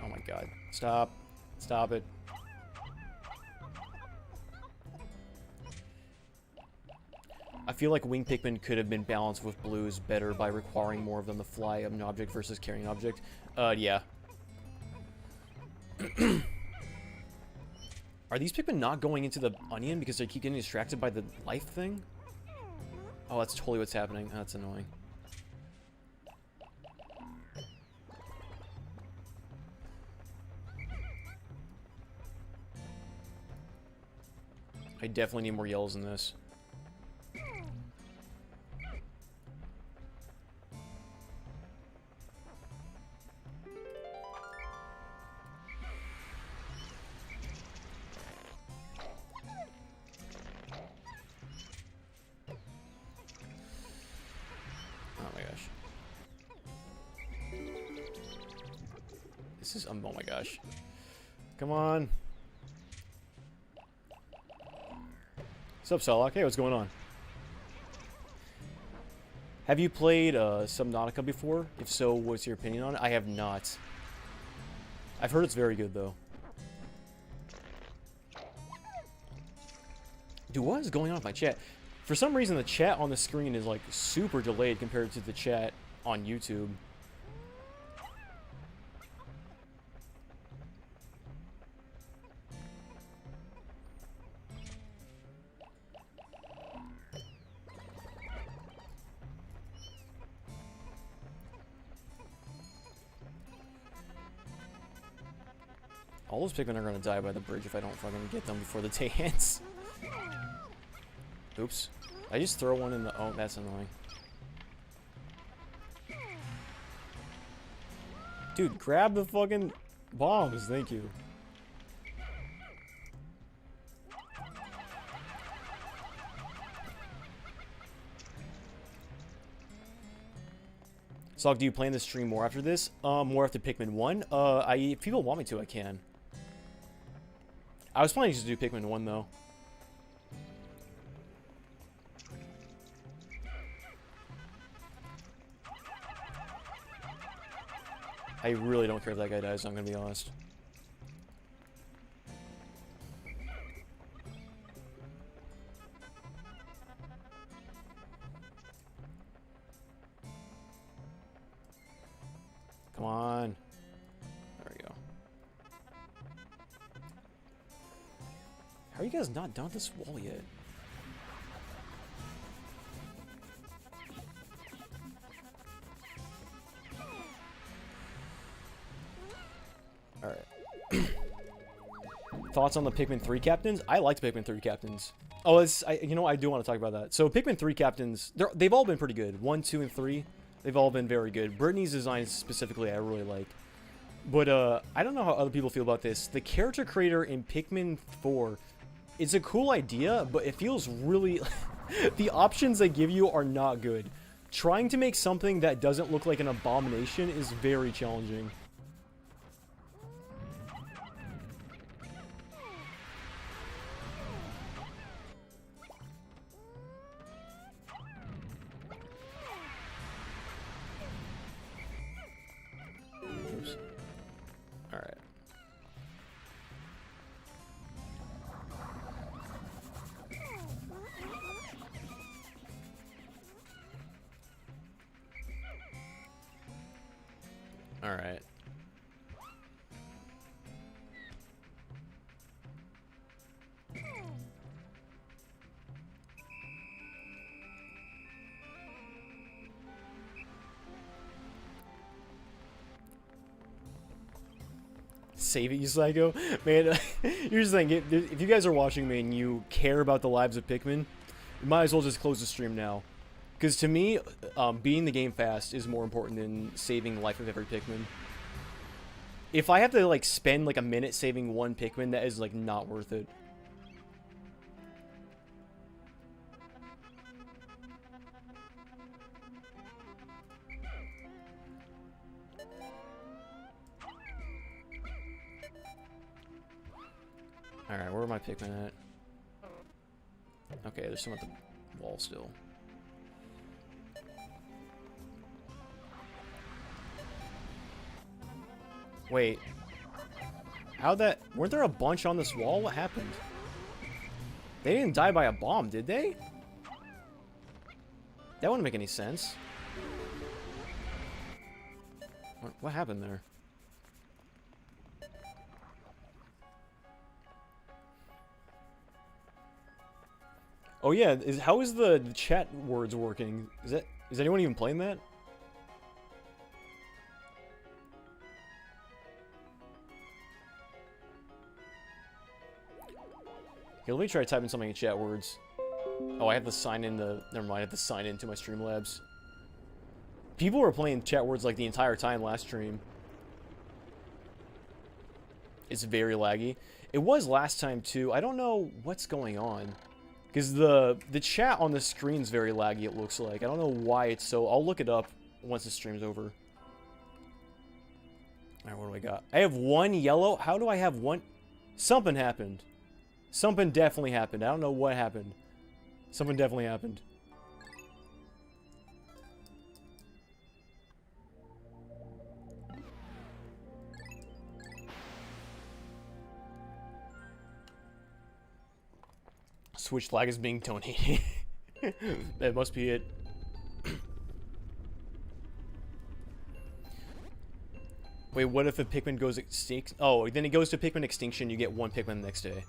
Oh my god. Stop. Stop it. I feel like wing Pikmin could have been balanced with blues better by requiring more of them to fly up an object versus carrying an object. Yeah. Are these Pikmin not going into the onion because they keep getting distracted by the life thing? Oh, that's totally what's happening. That's annoying. I definitely need more yellows in this. This is, oh my gosh. Come on. What's up, Salak? Hey, what's going on? Have you played Subnautica before? If so, what's your opinion on it? I have not. I've heard it's very good, though. Dude, what is going on with my chat? For some reason, the chat on the screen is, like, super delayed compared to the chat on YouTube. All those Pikmin are gonna die by the bridge if I don't fucking get them before the day ends. Oops. I just throw one in the... Oh, that's annoying. Dude, grab the fucking bombs. Thank you. So, do you plan to stream more after this? More after Pikmin 1? If people want me to, I can. I was planning to do Pikmin 1, though. I really don't care if that guy dies, I'm gonna be honest. Come on. There we go. How are you guys not done with this wall yet? Alright. Thoughts on the Pikmin 3 captains? I liked Pikmin 3 captains. Oh, you know, I do want to talk about that. So, Pikmin 3 captains, they've all been pretty good. 1, 2, and 3. They've all been very good. Brittany's design specifically I really like. But, I don't know how other people feel about this. The character creator in Pikmin 4, it's a cool idea, but it feels really... the options they give you are not good. Trying to make something that doesn't look like an abomination is very challenging. Alright. Alright. Save it, you psycho. Man, here's the thing. If you guys are watching me and you care about the lives of Pikmin, you might as well just close the stream now. Because to me, beating the game fast is more important than saving the life of every Pikmin. If I have to, like, spend, like, a minute saving one Pikmin, that is, like, not worth it. Alright, where are my Pikmin at? Okay, there's some at the wall still. Wait. How'd that... Weren't there a bunch on this wall? What happened? They didn't die by a bomb, did they? That wouldn't make any sense. What happened there? Oh yeah, how is the chat words working? Is anyone even playing that? Here, let me try typing something in chat words. Oh, I have to sign in the... Never mind, I have to sign into my Streamlabs. People were playing chat words like the entire time last stream. It's very laggy. It was last time too. I don't know what's going on. Because the chat on the screen's very laggy, it looks like. I don't know why it's so... I'll look it up once the stream's over. Alright, what do I got? I have one yellow. How do I have one... Something happened. Something definitely happened. I don't know what happened. Something definitely happened. Switch lag is being donated. That must be it. Wait, what if a Pikmin goes extinct? Oh, then it goes to Pikmin extinction, you get one Pikmin the next day.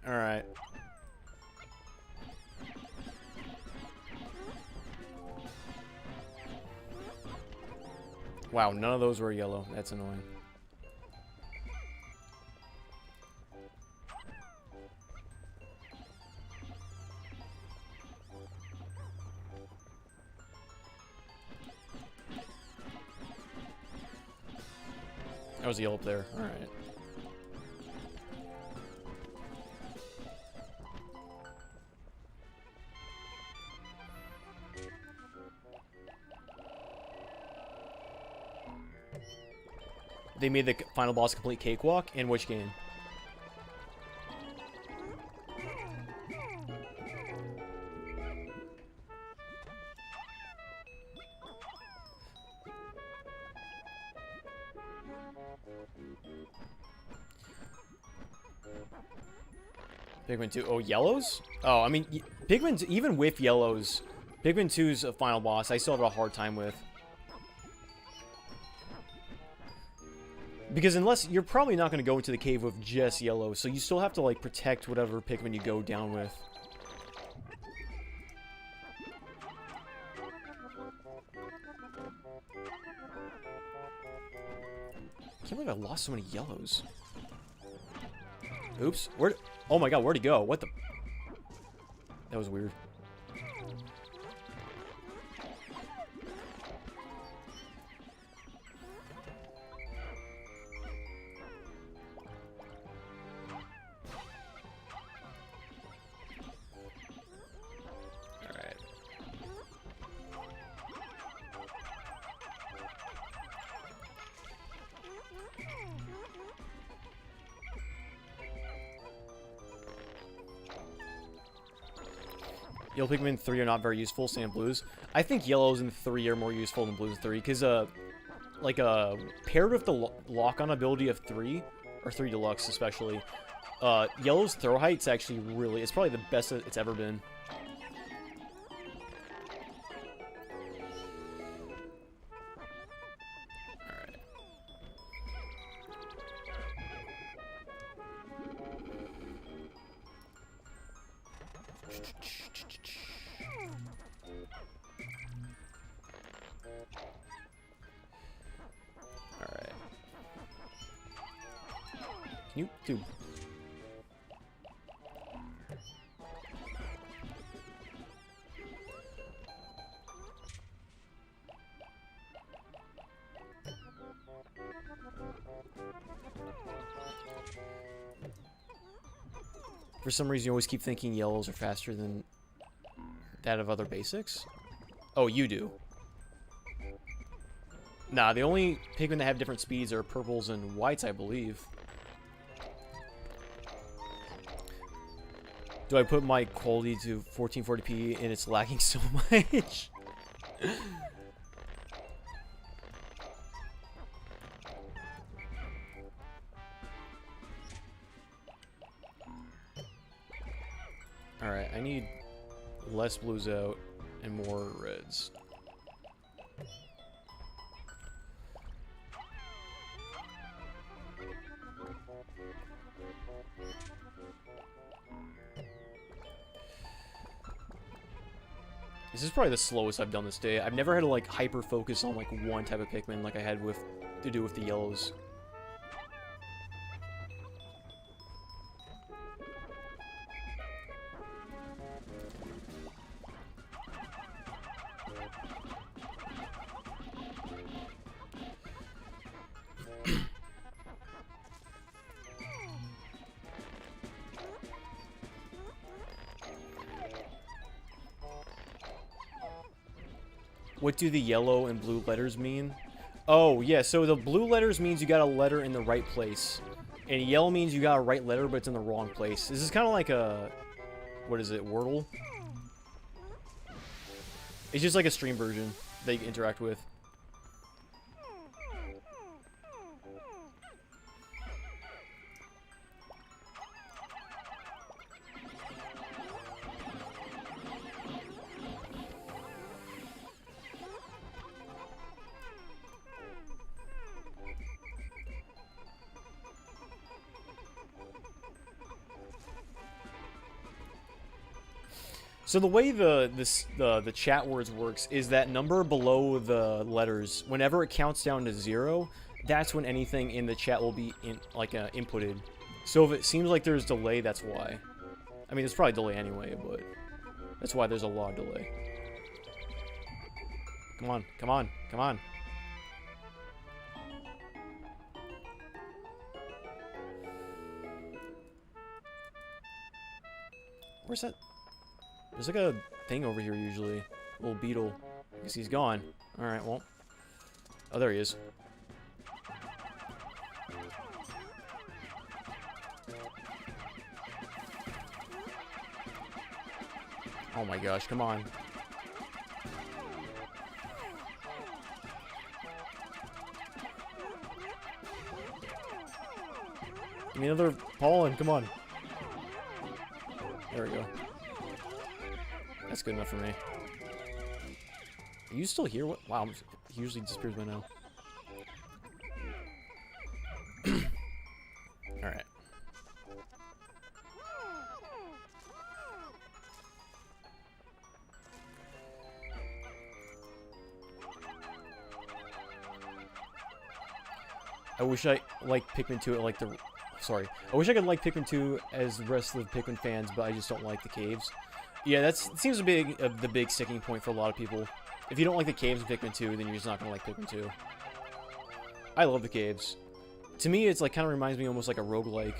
Alright. Wow, none of those were yellow. That's annoying. That was yellow up there. Alright. They made the final boss complete cakewalk? In which game? Pikmin 2. Oh, yellows? Oh, I mean, Pikmin, even with yellows, Pikmin 2's a final boss I still have a hard time with. Because unless, you're probably not going to go into the cave with just yellow, so you still have to, like, protect whatever Pikmin you go down with. I can't believe I lost so many yellows. Oops. Where? Oh my god, where'd he go? What the? That was weird. Yellow Pikmin 3 are not very useful, same blues. I think yellows in 3 are more useful than blues in 3, because, paired with the lock-on ability of 3, or 3 Deluxe especially, yellow's throw height's actually really, it's probably the best it's ever been. Can you, dude? For some reason, you always keep thinking yellows are faster than that of other basics. Oh, you do. Nah, the only Pikmin that have different speeds are purples and whites, I believe. Do I put my quality to 1440p and it's lagging so much? Alright, I need less blues out and more reds. This is probably the slowest I've done this day. I've never had to, like, hyper focus on, like, one type of Pikmin like I had with to do with the yellows. What do the yellow and blue letters mean? Oh, yeah, so the blue letters means you got a letter in the right place. And yellow means you got a right letter, but it's in the wrong place. This is kind of like a... What is it? Wordle? It's just like a stream version that you can interact with. So the way the chat words works is that number below the letters, whenever it counts down to 0, that's when anything in the chat will be inputted. So if it seems like there's delay, that's why. I mean, there's probably delay anyway, but that's why there's a lot of delay. Come on, come on, come on. Where's that? There's like a thing over here usually. A little beetle. I guess he's gone. Alright, well. Oh, there he is. Oh my gosh, come on. Give me another pollen, come on. There we go. That's good enough for me. Are you still here? What? Wow, he usually disappears by now. Alright. I wish I liked Pikmin 2 like the... Sorry. I wish I could like Pikmin 2 as the rest of the Pikmin fans, but I just don't like the caves. Yeah, that seems to be the big sticking point for a lot of people. If you don't like the caves in Pikmin 2, then you're just not going to like Pikmin 2. I love the caves. To me, it's like kind of reminds me almost like a roguelike,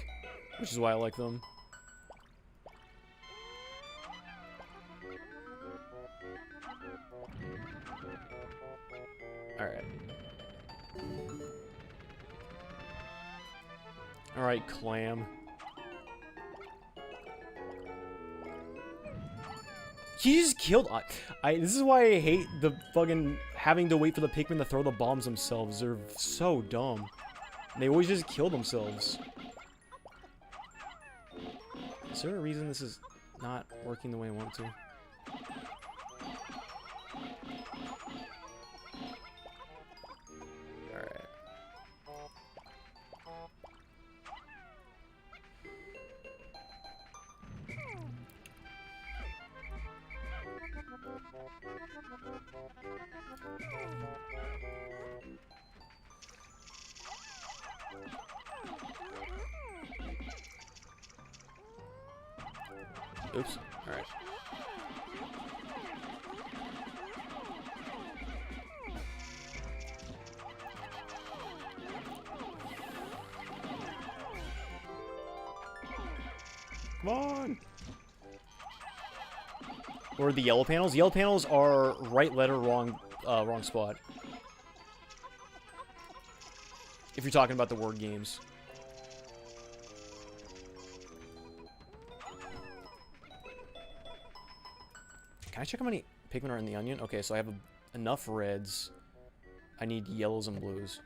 which is why I like them. Alright. Alright, Clam. He just killed... this is why I hate the fucking having to wait for the Pikmin to throw the bombs themselves. They're so dumb. They always just kill themselves. Is there a reason this is not working the way I want it to? Alright. Oops. Alright. Come on! Or the yellow panels? Yellow panels are right letter, wrong spot. If you're talking about the word games. Can I check how many Pikmin are in the onion? Okay, so I have enough reds. I need yellows and blues.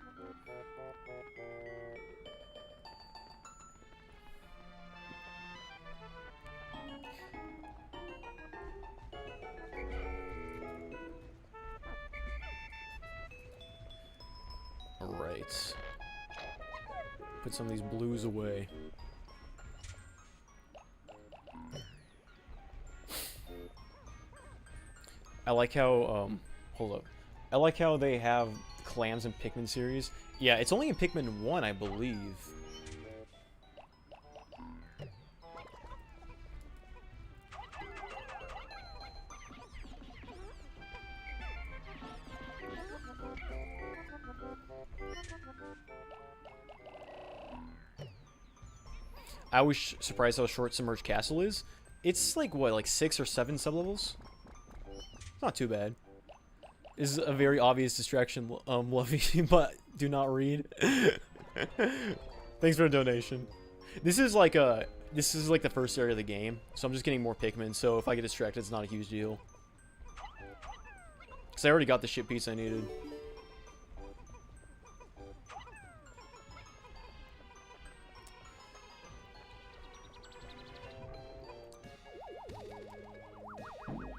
Alright. Put some of these blues away. I like how, hold up. I like how they have clams in Pikmin series. Yeah, it's only in Pikmin 1, I believe. I was surprised how short Submerged Castle is. It's like, what, like 6 or 7 sublevels? Not too bad. This is a very obvious distraction, Luffy, but do not read. Thanks for the donation. This is like the first area of the game, so I'm just getting more Pikmin, so if I get distracted, it's not a huge deal. Because I already got the shit piece I needed.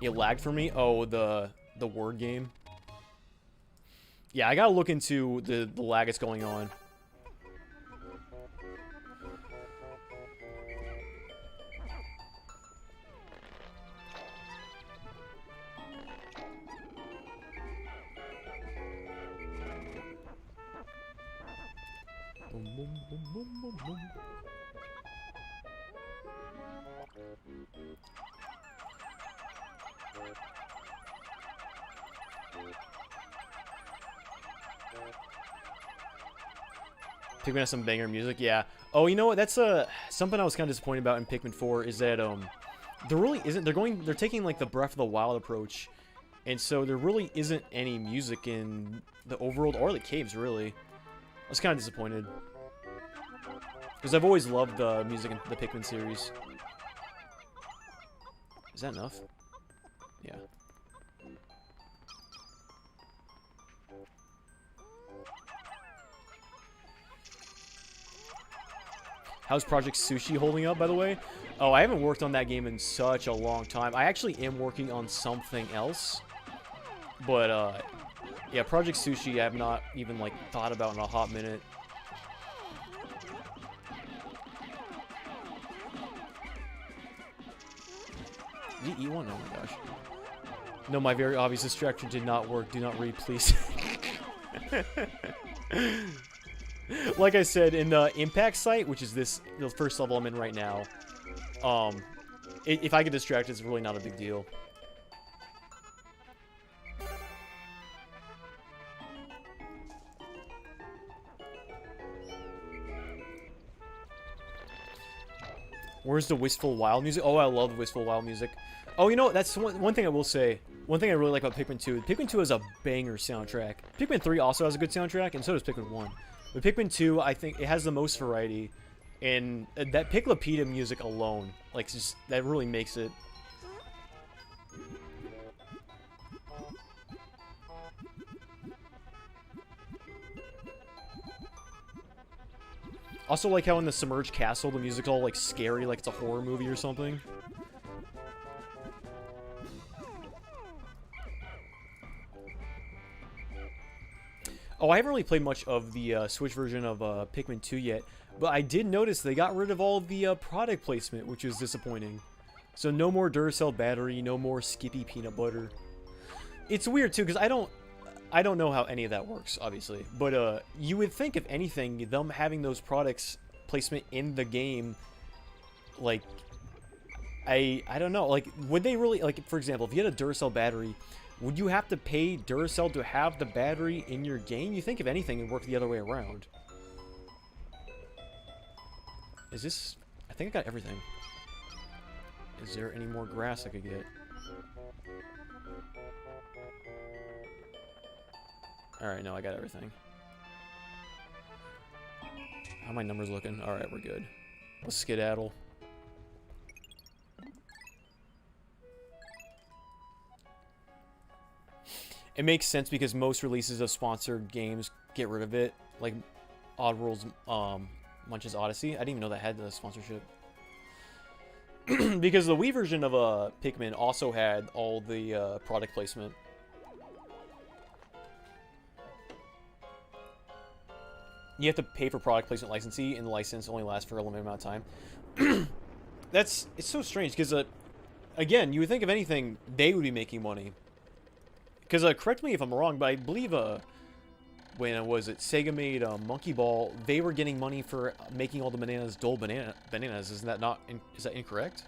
It lagged for me? Oh, the word game? Yeah, I gotta look into the lag that's going on. Pikmin has some banger music, yeah. Oh, you know what? That's something I was kind of disappointed about in Pikmin 4 is that there really isn't. They're taking like the Breath of the Wild approach, and so there really isn't any music in the overworld or the caves. Really, I was kind of disappointed because I've always loved the music in the Pikmin series. Is that enough? Yeah. How's Project Sushi holding up, by the way? Oh, I haven't worked on that game in such a long time. I actually am working on something else. But, yeah, Project Sushi I have not even, like, thought about in a hot minute. Did you eat one? Oh my gosh. No, my very obvious distraction did not work. Do not read, please. Like I said, in the impact site, which is the first level I'm in right now, if I get distracted, it's really not a big deal. Where's the Wistful Wild music? Oh, I love Wistful Wild music. Oh, you know, that's one thing I will say. One thing I really like about Pikmin 2. Pikmin 2 has a banger soundtrack. Pikmin 3 also has a good soundtrack, and so does Pikmin 1. But Pikmin 2, I think, it has the most variety. And that Piclopita music alone, like, just, that really makes it. Also like how in the Submerged Castle, the music's all, like, scary, like it's a horror movie or something. Oh, I haven't really played much of the Switch version of Pikmin 2 yet, but I did notice they got rid of all of the product placement, which is disappointing. So no more Duracell battery, no more Skippy peanut butter. It's weird too, because I don't know how any of that works, obviously. But you would think, if anything, them having those products placement in the game, like, I don't know, like, would they really, like, for example, if you had a Duracell battery, would you have to pay Duracell to have the battery in your game? You think, if anything, it'd work the other way around. Is this... I think I got everything. Is there any more grass I could get? Alright, no, I got everything. How are my numbers looking? Alright, we're good. Let's skedaddle. It makes sense because most releases of sponsored games get rid of it. Like Oddworld's Munch's Odyssey. I didn't even know that had the sponsorship. Because the Wii version of Pikmin also had all the product placement. You have to pay for product placement licensee, and the license only lasts for a limited amount of time. It's so strange, because, again, you would think, if anything, they would be making money. Because, correct me if I'm wrong, but I believe, when was it, Sega made Monkey Ball, they were getting money for making all the bananas dull bananas. Isn't that not, is that incorrect?